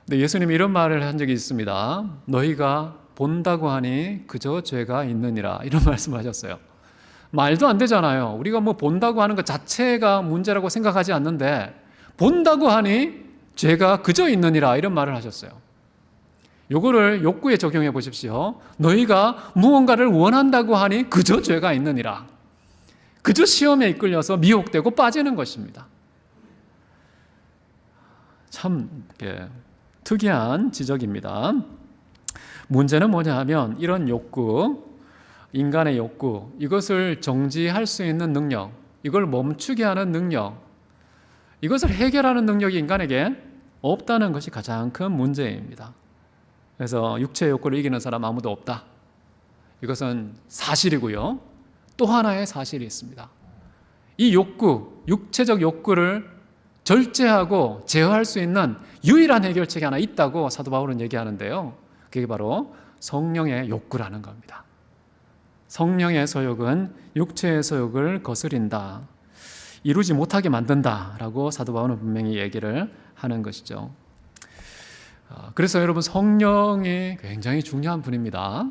근데 예수님이 이런 말을 한 적이 있습니다. 너희가 본다고 하니 그저 죄가 있느니라, 이런 말씀을 하셨어요. 말도 안 되잖아요. 우리가 뭐 본다고 하는 것 자체가 문제라고 생각하지 않는데 본다고 하니 죄가 그저 있느니라, 이런 말을 하셨어요. 요거를 욕구에 적용해 보십시오. 너희가 무언가를 원한다고 하니 그저 죄가 있느니라. 그저 시험에 이끌려서 미혹되고 빠지는 것입니다. 참 특이한 지적입니다. 문제는 뭐냐 하면 이런 욕구, 인간의 욕구, 이것을 정지할 수 있는 능력, 이걸 멈추게 하는 능력, 이것을 해결하는 능력이 인간에게 없다는 것이 가장 큰 문제입니다. 그래서 육체의 욕구를 이기는 사람 아무도 없다. 이것은 사실이고요. 또 하나의 사실이 있습니다. 이 욕구, 육체적 욕구를 절제하고 제어할 수 있는 유일한 해결책이 하나 있다고 사도 바울은 얘기하는데요. 그게 바로 성령의 욕구라는 겁니다. 성령의 소욕은 육체의 소욕을 거스린다, 이루지 못하게 만든다라고 사도 바울은 분명히 얘기를 하는 것이죠. 그래서 여러분, 성령이 굉장히 중요한 분입니다.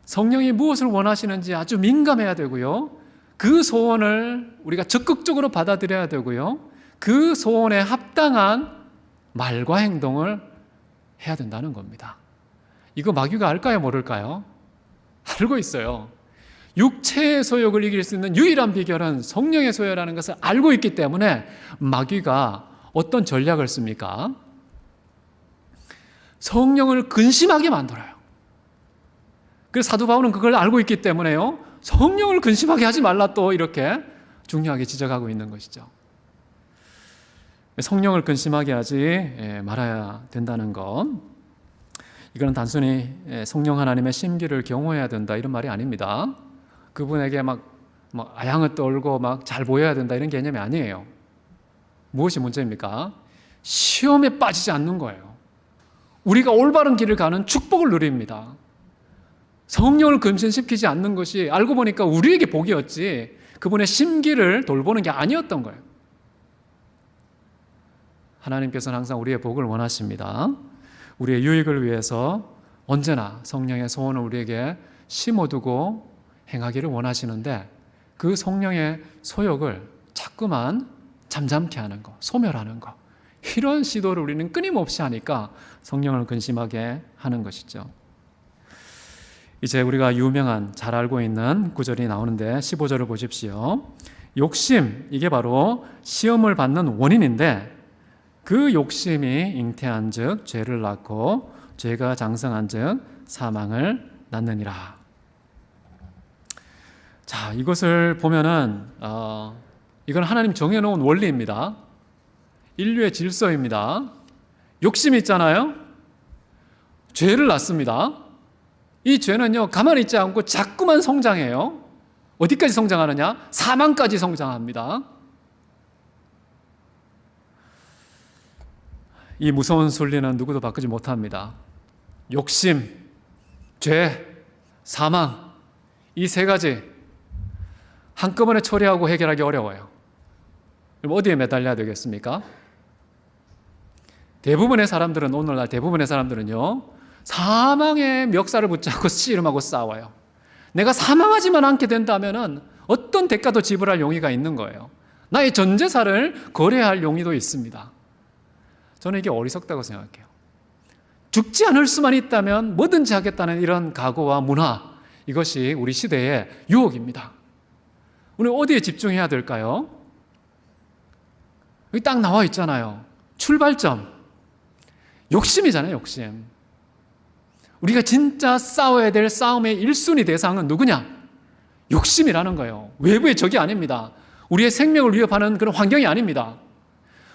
성령이 무엇을 원하시는지 아주 민감해야 되고요. 그 소원을 우리가 적극적으로 받아들여야 되고요. 그 소원에 합당한 말과 행동을 해야 된다는 겁니다. 이거 마귀가 알까요, 모를까요? 알고 있어요. 육체의 소욕을 이길 수 있는 유일한 비결은 성령의 소욕이라는 것을 알고 있기 때문에 마귀가 어떤 전략을 씁니까? 성령을 근심하게 만들어요. 그래서 사도 바울은 그걸 알고 있기 때문에요, 성령을 근심하게 하지 말라, 또 이렇게 중요하게 지적하고 있는 것이죠. 성령을 근심하게 하지 말아야 된다는 것, 이거는 단순히 성령 하나님의 심기를 경호해야 된다 이런 말이 아닙니다. 그분에게 막 아양을 떨고 막 잘 보여야 된다 이런 개념이 아니에요. 무엇이 문제입니까? 시험에 빠지지 않는 거예요. 우리가 올바른 길을 가는 축복을 누립니다. 성령을 근심시키지 않는 것이 알고 보니까 우리에게 복이었지, 그분의 심기를 돌보는 게 아니었던 거예요. 하나님께서는 항상 우리의 복을 원하십니다. 우리의 유익을 위해서 언제나 성령의 소원을 우리에게 심어두고 행하기를 원하시는데, 그 성령의 소욕을 자꾸만 잠잠케 하는 거, 소멸하는 거, 이런 시도를 우리는 끊임없이 하니까 성령을 근심하게 하는 것이죠. 이제 우리가 유명한, 잘 알고 있는 구절이 나오는데 15절을 보십시오. 욕심, 이게 바로 시험을 받는 원인인데, 그 욕심이 잉태한 즉 죄를 낳고 죄가 장성한 즉 사망을 낳느니라. 자, 이것을 보면은 이건 하나님 정해놓은 원리입니다. 인류의 질서입니다. 욕심이 있잖아요. 죄를 낳습니다. 이 죄는요, 가만히 있지 않고 자꾸만 성장해요. 어디까지 성장하느냐? 사망까지 성장합니다. 이 무서운 순리는 누구도 바꾸지 못합니다. 욕심, 죄, 사망, 이 세 가지 한꺼번에 처리하고 해결하기 어려워요. 그럼 어디에 매달려야 되겠습니까? 오늘날 대부분의 사람들은요, 사망의 멱살을 붙잡고 씨름하고 싸워요. 내가 사망하지만 않게 된다면은 어떤 대가도 지불할 용의가 있는 거예요. 나의 전 재산을 거래할 용의도 있습니다. 저는 이게 어리석다고 생각해요. 죽지 않을 수만 있다면 뭐든지 하겠다는 이런 각오와 문화, 이것이 우리 시대의 유혹입니다. 우리 어디에 집중해야 될까요? 여기 딱 나와 있잖아요. 출발점, 욕심이잖아요. 욕심. 우리가 진짜 싸워야 될 싸움의 1순위 대상은 누구냐? 욕심이라는 거예요. 외부의 적이 아닙니다. 우리의 생명을 위협하는 그런 환경이 아닙니다.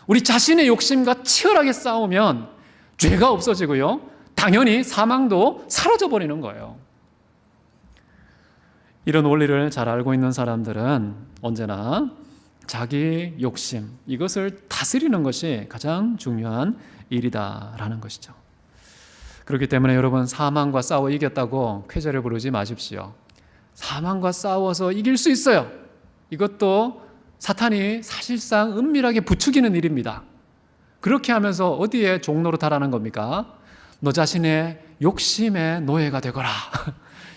우리 자신의 욕심과 치열하게 싸우면 죄가 없어지고요, 당연히 사망도 사라져버리는 거예요. 이런 원리를 잘 알고 있는 사람들은 언제나 자기 욕심, 이것을 다스리는 것이 가장 중요한 일이다라는 것이죠. 그렇기 때문에 여러분, 사망과 싸워 이겼다고 쾌재를 부르지 마십시오. 사망과 싸워서 이길 수 있어요. 이것도 사탄이 사실상 은밀하게 부추기는 일입니다. 그렇게 하면서 어디에 종노릇하라는 겁니까? 너 자신의 욕심의 노예가 되거라.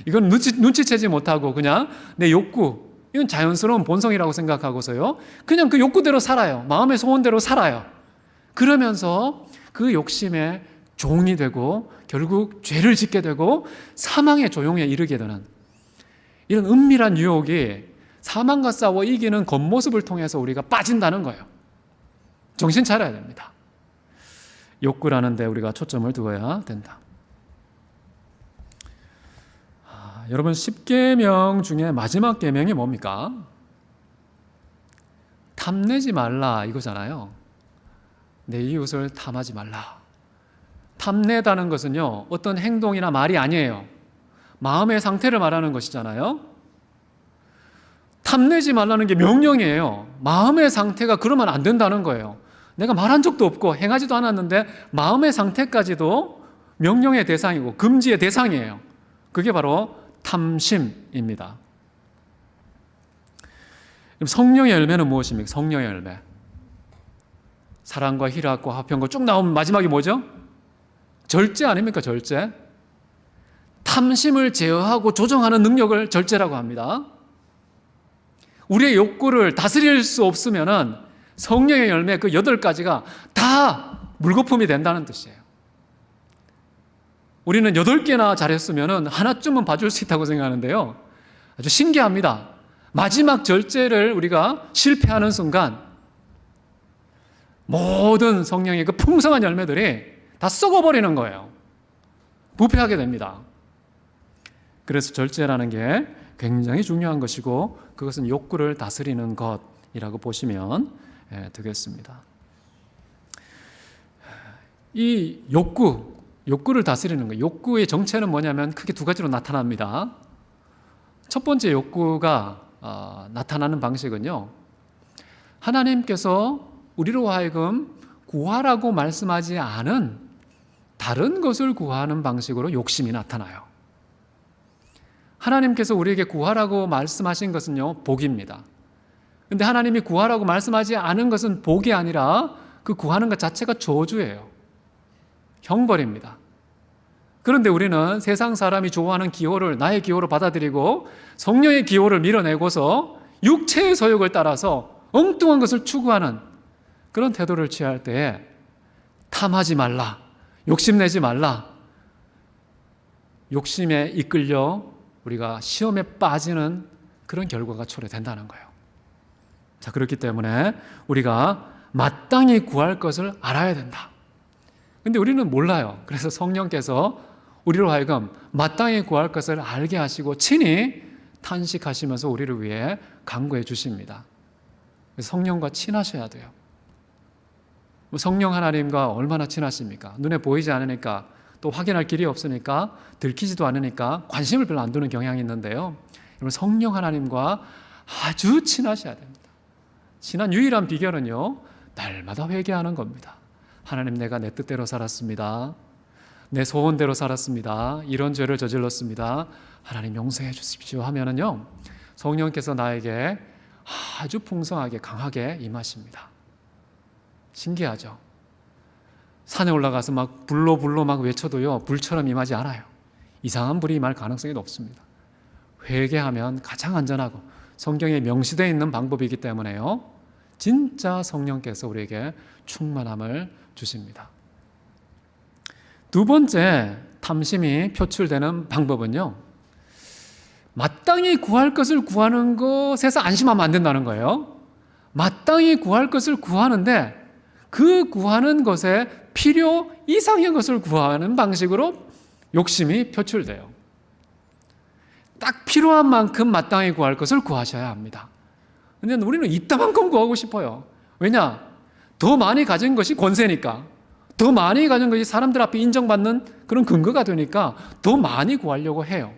이건 눈치채지 못하고 그냥 내 욕구, 이건 자연스러운 본성이라고 생각하고서요, 그냥 그 욕구대로 살아요. 마음의 소원대로 살아요. 그러면서 그 욕심의 종이 되고 결국 죄를 짓게 되고 사망의 조용에 이르게 되는 이런 은밀한 유혹이 사망과 싸워 이기는 겉모습을 통해서 우리가 빠진다는 거예요. 정신 차려야 됩니다. 욕구라는 데 우리가 초점을 두어야 된다. 여러분 10계명 중에 마지막 계명이 뭡니까? 탐내지 말라 이거잖아요. 내 이웃을 탐하지 말라. 탐내다는 것은요, 어떤 행동이나 말이 아니에요. 마음의 상태를 말하는 것이잖아요. 탐내지 말라는 게 명령이에요. 마음의 상태가 그러면 안 된다는 거예요. 내가 말한 적도 없고 행하지도 않았는데 마음의 상태까지도 명령의 대상이고 금지의 대상이에요. 그게 바로 탐심입니다. 성령의 열매는 무엇입니까? 성령의 열매. 사랑과 희락과 화평과 쭉 나오면 마지막이 뭐죠? 절제 아닙니까? 절제. 탐심을 제어하고 조정하는 능력을 절제라고 합니다. 우리의 욕구를 다스릴 수 없으면은 성령의 열매 그 8가지가 다 물거품이 된다는 뜻이에요. 우리는 8개나 잘했으면은 하나쯤은 봐줄 수 있다고 생각하는데요. 아주 신기합니다. 마지막 절제를 우리가 실패하는 순간 모든 성령의 그 풍성한 열매들이 다 썩어버리는 거예요. 부패하게 됩니다. 그래서 절제라는 게 굉장히 중요한 것이고 그것은 욕구를 다스리는 것이라고 보시면 되겠습니다. 이 욕구를 다스리는 것, 욕구의 정체는 뭐냐면 크게 2가지로 나타납니다. 첫 번째 욕구가 나타나는 방식은요, 하나님께서 우리로 하여금 구하라고 말씀하지 않은 다른 것을 구하는 방식으로 욕심이 나타나요. 하나님께서 우리에게 구하라고 말씀하신 것은요, 복입니다. 근데 하나님이 구하라고 말씀하지 않은 것은 복이 아니라 그 구하는 것 자체가 저주예요. 형벌입니다. 그런데 우리는 세상 사람이 좋아하는 기호를 나의 기호로 받아들이고 성령의 기호를 밀어내고서 육체의 소욕을 따라서 엉뚱한 것을 추구하는 그런 태도를 취할 때에 탐하지 말라, 욕심내지 말라, 욕심에 이끌려 우리가 시험에 빠지는 그런 결과가 초래된다는 거예요. 자, 그렇기 때문에 우리가 마땅히 구할 것을 알아야 된다. 근데 우리는 몰라요. 그래서 성령께서 우리로 하여금 마땅히 구할 것을 알게 하시고 친히 탄식하시면서 우리를 위해 간구해 주십니다. 성령과 친하셔야 돼요. 성령 하나님과 얼마나 친하십니까? 눈에 보이지 않으니까, 또 확인할 길이 없으니까, 들키지도 않으니까 관심을 별로 안 두는 경향이 있는데요. 여러분, 성령 하나님과 아주 친하셔야 됩니다. 친한 유일한 비결은요, 날마다 회개하는 겁니다. 하나님, 내가 내 뜻대로 살았습니다. 내 소원대로 살았습니다. 이런 죄를 저질렀습니다. 하나님 용서해 주십시오 하면은요, 성령께서 나에게 아주 풍성하게 강하게 임하십니다. 신기하죠? 산에 올라가서 막 불로 막 외쳐도요, 불처럼 임하지 않아요. 이상한 불이 임할 가능성이 높습니다. 회개하면 가장 안전하고 성경에 명시되어 있는 방법이기 때문에요, 진짜 성령께서 우리에게 충만함을 주십니다. 2번째 탐심이 표출되는 방법은요, 마땅히 구할 것을 구하는 것에서 안심하면 안 된다는 거예요. 마땅히 구할 것을 구하는데 그 구하는 것에 필요 이상의 것을 구하는 방식으로 욕심이 표출돼요. 딱 필요한 만큼 마땅히 구할 것을 구하셔야 합니다. 근데 우리는 이따만큼 구하고 싶어요. 왜냐? 더 많이 가진 것이 권세니까, 더 많이 가진 것이 사람들 앞에 인정받는 그런 근거가 되니까 더 많이 구하려고 해요.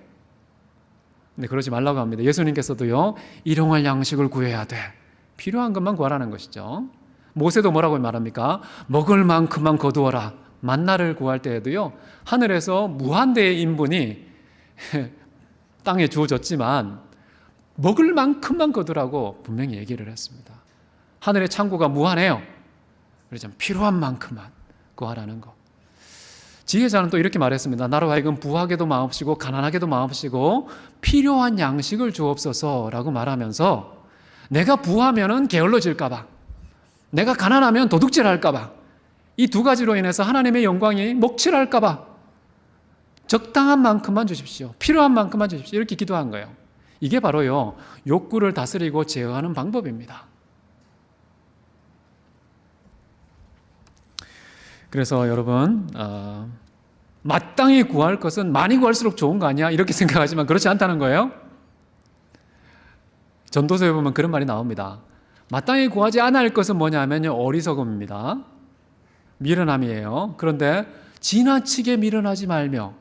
근데 그러지 말라고 합니다. 예수님께서도요, 일용할 양식을 구해야 돼. 필요한 것만 구하라는 것이죠. 모세도 뭐라고 말합니까? 먹을 만큼만 거두어라. 만나를 구할 때에도요, 하늘에서 무한대의 인분이 땅에 주어졌지만 먹을 만큼만 거두라고 분명히 얘기를 했습니다. 하늘의 창고가 무한해요. 그래서 필요한 만큼만 구하라는 거. 지혜자는 또 이렇게 말했습니다. 나로 하여금 부하게도 마옵시고 가난하게도 마옵시고 필요한 양식을 주옵소서라고 말하면서, 내가 부하면은 게을러질까 봐, 내가 가난하면 도둑질할까 봐, 이 2가지로 인해서 하나님의 영광이 먹칠할까 봐 적당한 만큼만 주십시오. 필요한 만큼만 주십시오. 이렇게 기도한 거예요. 이게 바로요, 욕구를 다스리고 제어하는 방법입니다. 그래서 여러분, 마땅히 구할 것은 많이 구할수록 좋은 거 아니야? 이렇게 생각하지만 그렇지 않다는 거예요. 전도서에 보면 그런 말이 나옵니다. 마땅히 구하지 않아야 할 것은 뭐냐면요, 어리석음입니다. 미련함이에요. 그런데 지나치게 미련하지 말며,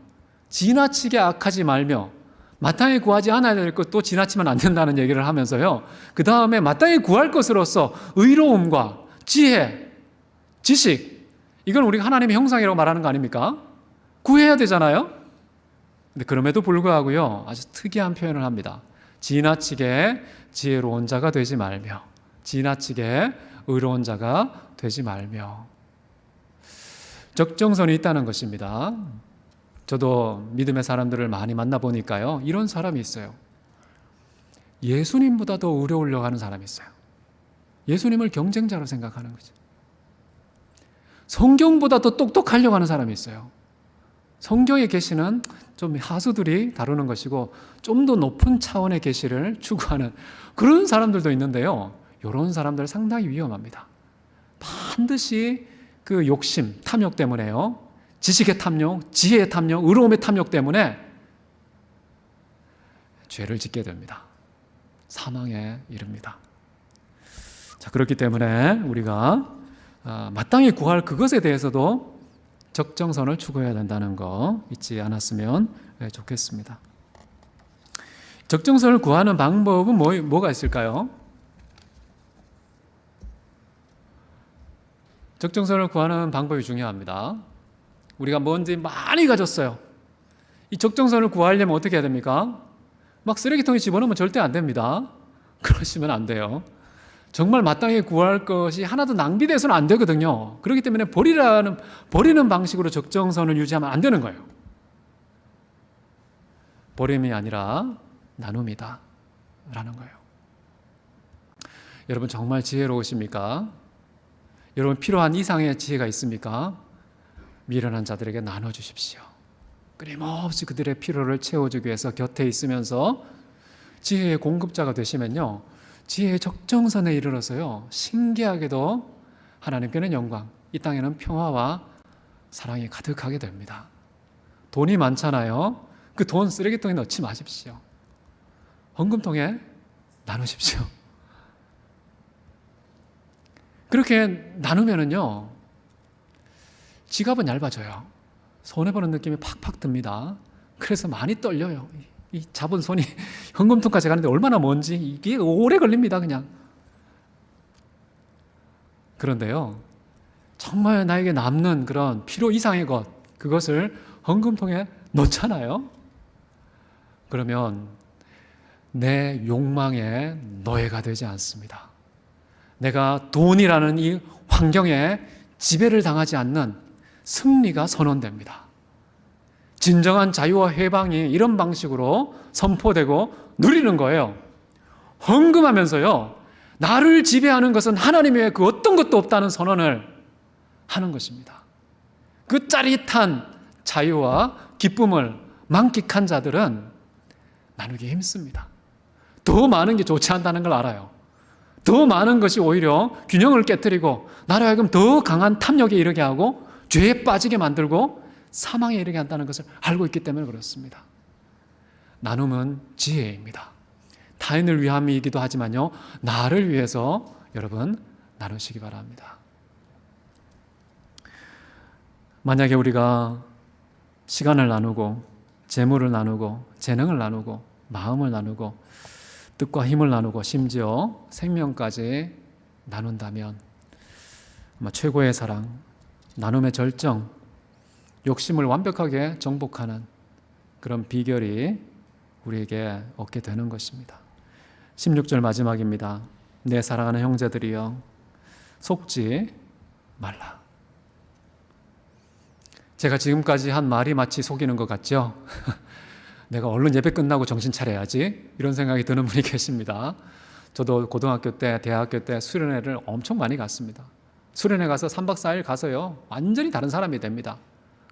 지나치게 악하지 말며, 마땅히 구하지 않아야 될 것도 지나치면 안 된다는 얘기를 하면서요, 그 다음에 마땅히 구할 것으로서 의로움과 지혜, 지식, 이건 우리가 하나님의 형상이라고 말하는 거 아닙니까? 구해야 되잖아요. 근데 그럼에도 불구하고요, 아주 특이한 표현을 합니다. 지나치게 지혜로운 자가 되지 말며, 지나치게 의로운 자가 되지 말며. 적정선이 있다는 것입니다. 저도 믿음의 사람들을 많이 만나보니까요, 이런 사람이 있어요. 예수님보다 더 의로우려고 하는 사람이 있어요. 예수님을 경쟁자로 생각하는 거죠. 성경보다 더 똑똑하려고 하는 사람이 있어요. 성경의 계시는 좀 하수들이 다루는 것이고 좀 더 높은 차원의 계시를 추구하는 그런 사람들도 있는데요, 이런 사람들 상당히 위험합니다. 반드시 그 욕심, 탐욕 때문에요, 지식의 탐욕, 지혜의 탐욕, 의로움의 탐욕 때문에 죄를 짓게 됩니다. 사망에 이릅니다. 자, 그렇기 때문에 우리가 마땅히 구할 그것에 대해서도 적정선을 추구해야 된다는 거 잊지 않았으면 좋겠습니다. 적정선을 구하는 방법은 뭐가 있을까요? 적정선을 구하는 방법이 중요합니다. 우리가 뭔지 많이 가졌어요. 이 적정선을 구하려면 어떻게 해야 됩니까? 막 쓰레기통에 집어넣으면 절대 안 됩니다. 그러시면 안 돼요. 정말 마땅히 구할 것이 하나도 낭비돼서는 안 되거든요. 그렇기 때문에 버리는 방식으로 적정선을 유지하면 안 되는 거예요. 버림이 아니라 나눔이다 라는 거예요. 여러분 정말 지혜로우십니까? 여러분 필요한 이상의 지혜가 있습니까? 미련한 자들에게 나눠주십시오. 끊임없이 그들의 필요를 채워주기 위해서 곁에 있으면서 지혜의 공급자가 되시면요, 지혜의 적정선에 이르러서요, 신기하게도 하나님께는 영광, 이 땅에는 평화와 사랑이 가득하게 됩니다. 돈이 많잖아요. 그 돈 쓰레기통에 넣지 마십시오. 헌금통에 나누십시오. 그렇게 나누면은요, 지갑은 얇아져요. 손해보는 느낌이 팍팍 듭니다. 그래서 많이 떨려요. 이 잡은 손이 헌금통까지 가는데 얼마나 먼지, 이게 오래 걸립니다, 그냥. 그런데요, 정말 나에게 남는 그런 필요 이상의 것, 그것을 헌금통에 넣잖아요. 그러면 내 욕망의 노예가 되지 않습니다. 내가 돈이라는 이 환경에 지배를 당하지 않는 승리가 선언됩니다. 진정한 자유와 해방이 이런 방식으로 선포되고 누리는 거예요. 헌금하면서요, 나를 지배하는 것은 하나님 외에 그 어떤 것도 없다는 선언을 하는 것입니다. 그 짜릿한 자유와 기쁨을 만끽한 자들은 나누기 힘씁니다. 더 많은 게 좋지 않다는 걸 알아요. 더 많은 것이 오히려 균형을 깨뜨리고 나로 하여금 더 강한 탐욕에 이르게 하고 죄에 빠지게 만들고 사망에 이르게 한다는 것을 알고 있기 때문에 그렇습니다. 나눔은 지혜입니다. 타인을 위함이기도 하지만요, 나를 위해서 여러분 나누시기 바랍니다. 만약에 우리가 시간을 나누고 재물을 나누고 재능을 나누고 마음을 나누고 뜻과 힘을 나누고 심지어 생명까지 나눈다면 아마 최고의 사랑, 나눔의 절정, 욕심을 완벽하게 정복하는 그런 비결이 우리에게 얻게 되는 것입니다. 16절 마지막입니다. 내 사랑하는 형제들이여 속지 말라. 제가 지금까지 한 말이 마치 속이는 것 같죠? 내가 얼른 예배 끝나고 정신 차려야지 이런 생각이 드는 분이 계십니다. 저도 고등학교 때, 대학교 때 수련회를 엄청 많이 갔습니다. 수련회 가서 3박 4일 가서요, 완전히 다른 사람이 됩니다.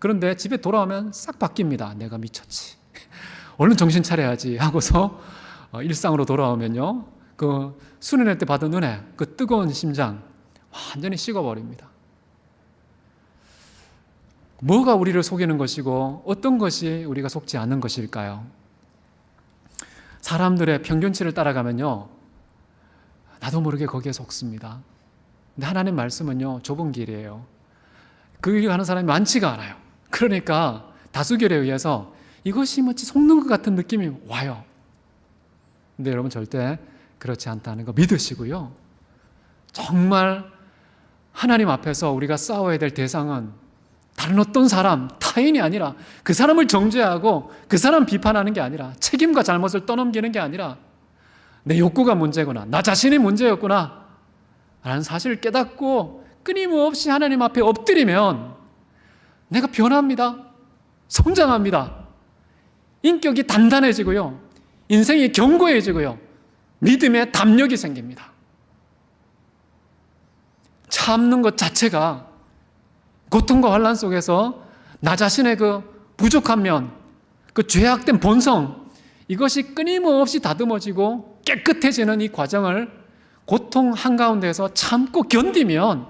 그런데 집에 돌아오면 싹 바뀝니다. 내가 미쳤지. 얼른 정신 차려야지 하고서 일상으로 돌아오면요, 그 수련회 때 받은 은혜, 그 뜨거운 심장 완전히 식어버립니다. 뭐가 우리를 속이는 것이고 어떤 것이 우리가 속지 않는 것일까요? 사람들의 평균치를 따라가면요, 나도 모르게 거기에 속습니다. 근데 하나님 말씀은요, 좁은 길이에요. 그 길 가는 사람이 많지가 않아요. 그러니까 다수결에 의해서 이것이 마치 속는 것 같은 느낌이 와요. 근데 여러분 절대 그렇지 않다는 거 믿으시고요. 정말 하나님 앞에서 우리가 싸워야 될 대상은 다른 어떤 사람, 타인이 아니라 그 사람을 정죄하고 그 사람 비판하는 게 아니라 책임과 잘못을 떠넘기는 게 아니라 내 욕구가 문제구나, 나 자신이 문제였구나 라는 사실을 깨닫고 끊임없이 하나님 앞에 엎드리면 내가 변합니다. 성장합니다. 인격이 단단해지고요, 인생이 견고해지고요, 믿음의 담력이 생깁니다. 참는 것 자체가 고통과 환난 속에서 나 자신의 그 부족한 면, 그 죄악된 본성, 이것이 끊임없이 다듬어지고 깨끗해지는 이 과정을 고통 한가운데에서 참고 견디면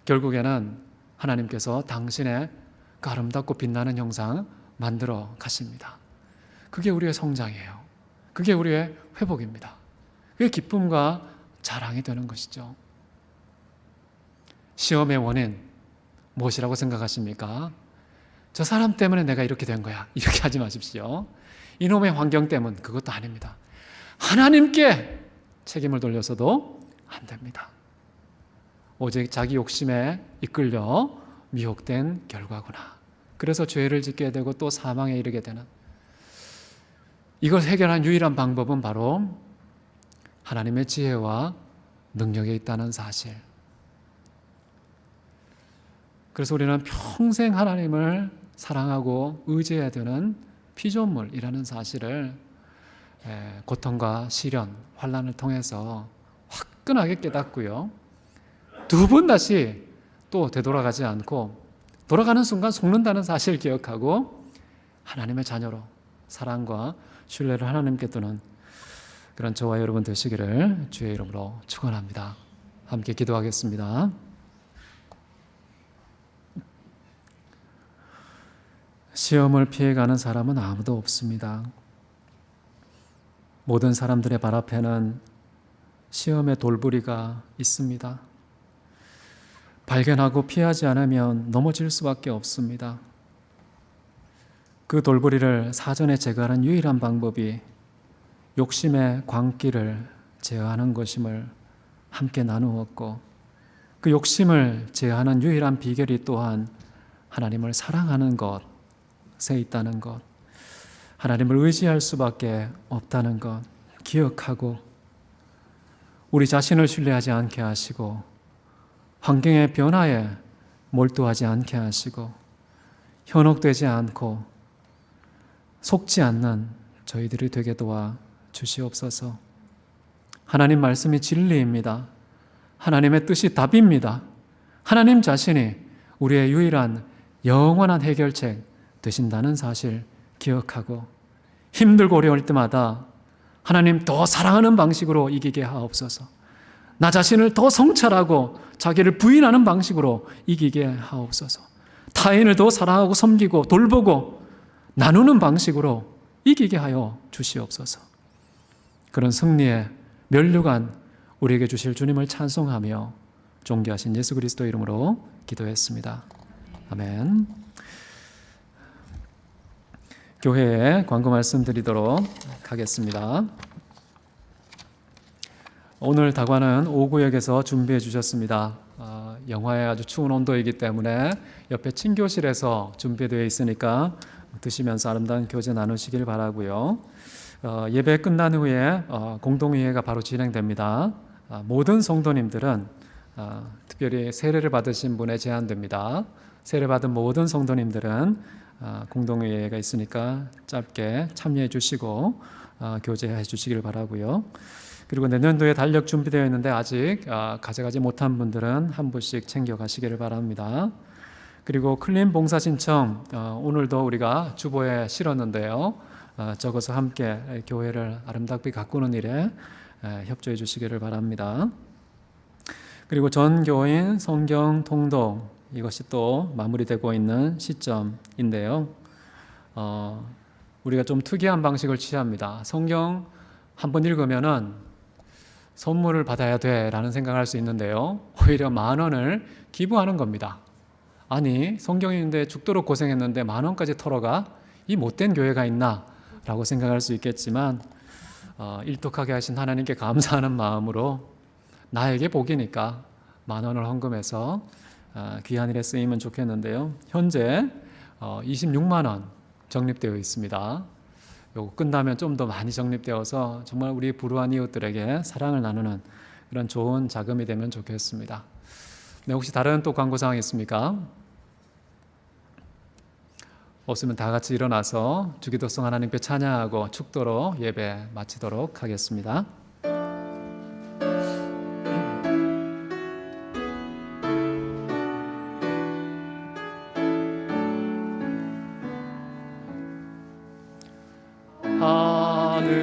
결국에는 하나님께서 당신의 그 아름답고 빛나는 형상 만들어 가십니다. 그게 우리의 성장이에요. 그게 우리의 회복입니다. 그게 기쁨과 자랑이 되는 것이죠. 시험의 원인 무엇이라고 생각하십니까? 저 사람 때문에 내가 이렇게 된 거야, 이렇게 하지 마십시오. 이놈의 환경 때문, 그것도 아닙니다. 하나님께 책임을 돌려서도 안 됩니다. 오직 자기 욕심에 이끌려 미혹된 결과구나. 그래서 죄를 짓게 되고 또 사망에 이르게 되는, 이걸 해결한 유일한 방법은 바로 하나님의 지혜와 능력에 있다는 사실. 그래서 우리는 평생 하나님을 사랑하고 의지해야 되는 피조물이라는 사실을 고통과 시련, 환난을 통해서 화끈하게 깨닫고요, 두 번 다시 또 되돌아가지 않고 돌아가는 순간 속는다는 사실을 기억하고 하나님의 자녀로 사랑과 신뢰를 하나님께 두는 그런 저와 여러분 되시기를 주의 이름으로 축원합니다. 함께 기도하겠습니다. 시험을 피해가는 사람은 아무도 없습니다. 모든 사람들의 발 앞에는 시험의 돌부리가 있습니다. 발견하고 피하지 않으면 넘어질 수밖에 없습니다. 그 돌부리를 사전에 제거하는 유일한 방법이 욕심의 광기를 제어하는 것임을 함께 나누었고, 그 욕심을 제어하는 유일한 비결이 또한 하나님을 사랑하는 것에 있다는 것, 하나님을 의지할 수밖에 없다는 것 기억하고 우리 자신을 신뢰하지 않게 하시고 환경의 변화에 몰두하지 않게 하시고 현혹되지 않고 속지 않는 저희들이 되게 도와 주시옵소서. 하나님 말씀이 진리입니다. 하나님의 뜻이 답입니다. 하나님 자신이 우리의 유일한 영원한 해결책 되신다는 사실 기억하고 힘들고 어려울 때마다 하나님 더 사랑하는 방식으로 이기게 하옵소서. 나 자신을 더 성찰하고 자기를 부인하는 방식으로 이기게 하옵소서. 타인을 더 사랑하고 섬기고 돌보고 나누는 방식으로 이기게 하여 주시옵소서. 그런 승리의 면류관 우리에게 주실 주님을 찬송하며 존귀하신 예수 그리스도 이름으로 기도했습니다. 아멘. 교회에 광고 말씀드리도록 하겠습니다. 오늘 다과는 5구역에서 준비해 주셨습니다. 영하의 아주 추운 온도이기 때문에 옆에 친교실에서 준비되어 있으니까 드시면서 아름다운 교제 나누시길 바라고요. 예배 끝난 후에 공동회의가 바로 진행됩니다. 모든 성도님들은 특별히 세례를 받으신 분에 제한됩니다. 세례 받은 모든 성도님들은 공동회의가 있으니까 짧게 참여해 주시고 교제해 주시길 바라고요. 그리고 내년도에 달력 준비되어 있는데 아직 가져가지 못한 분들은 한 분씩 챙겨가시기를 바랍니다. 그리고 클린 봉사 신청 오늘도 우리가 주보에 실었는데요. 적어서 함께 교회를 아름답게 가꾸는 일에 협조해 주시기를 바랍니다. 그리고 전 교인 성경 통독 이것이 또 마무리되고 있는 시점인데요. 우리가 좀 특이한 방식을 취합니다. 성경 한번 읽으면은 선물을 받아야 돼라는 생각을 할 수 있는데요. 오히려 10,000원을 기부하는 겁니다. 아니, 성경인데 죽도록 고생했는데 10,000원까지 털어가? 이 못된 교회가 있나? 라고 생각할 수 있겠지만 일독하게 하신 하나님께 감사하는 마음으로 나에게 복이니까 10,000원을 헌금해서 귀한 일에 쓰이면 좋겠는데요. 현재 26만 원 적립되어 있습니다. 요거 끝나면 좀 더 많이 적립되어서 정말 우리 불우한 이웃들에게 사랑을 나누는 그런 좋은 자금이 되면 좋겠습니다. 네, 혹시 다른 또 광고사항 있습니까? 없으면 다 같이 일어나서 주기도성 하나님께 찬양하고 축도로 예배 마치도록 하겠습니다. 하늘에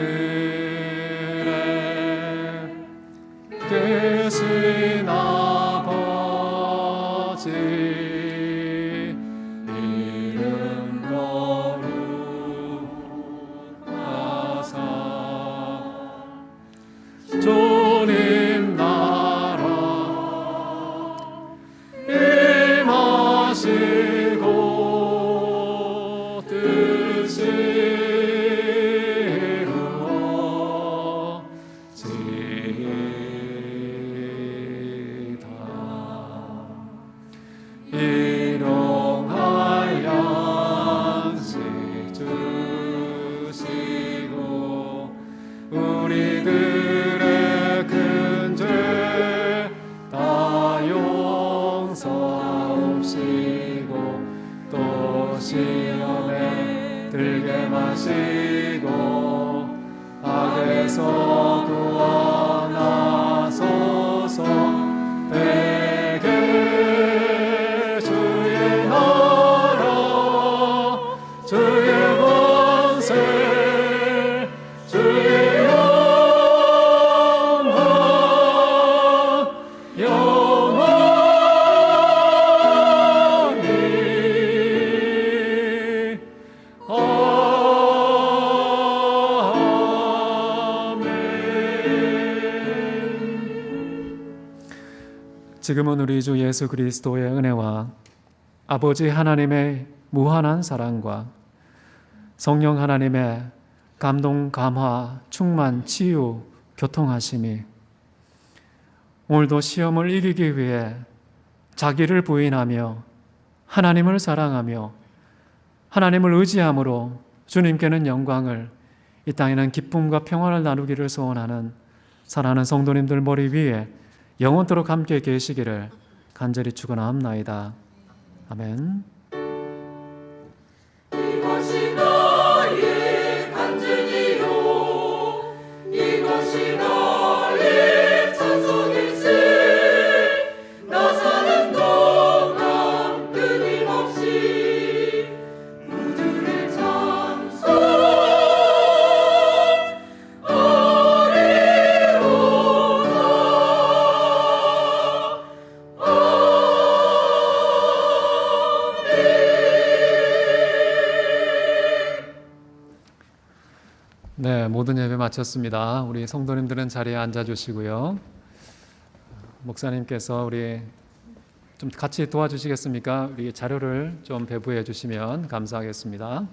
계신 아버지 이름 거룩하사 주님 나라 임하시고 뜻이 우리들의 큰 죄 다 용서하옵시고 또 시험에 들게 마시고 악에서 구원하소서. 대개 주의 나라 주의 권세 주의 지금은 우리 주 예수 그리스도의 은혜와 아버지 하나님의 무한한 사랑과 성령 하나님의 감동, 감화, 충만, 치유, 교통하심이 오늘도 시험을 이기기 위해 자기를 부인하며 하나님을 사랑하며 하나님을 의지함으로 주님께는 영광을, 이 땅에는 기쁨과 평안을 나누기를 소원하는 사랑하는 성도님들 머리 위에 영원토록 함께 계시기를 간절히 축원하옵나이다. 아멘. 이것이 나의 간증이요 이것이 나의 찬송일세. 나 사는 동안 끊임없이 우주를 찬송 네, 모든 예배 마쳤습니다. 우리 성도님들은 자리에 앉아주시고요. 목사님께서 우리 좀 같이 도와주시겠습니까? 우리 자료를 좀 배부해 주시면 감사하겠습니다.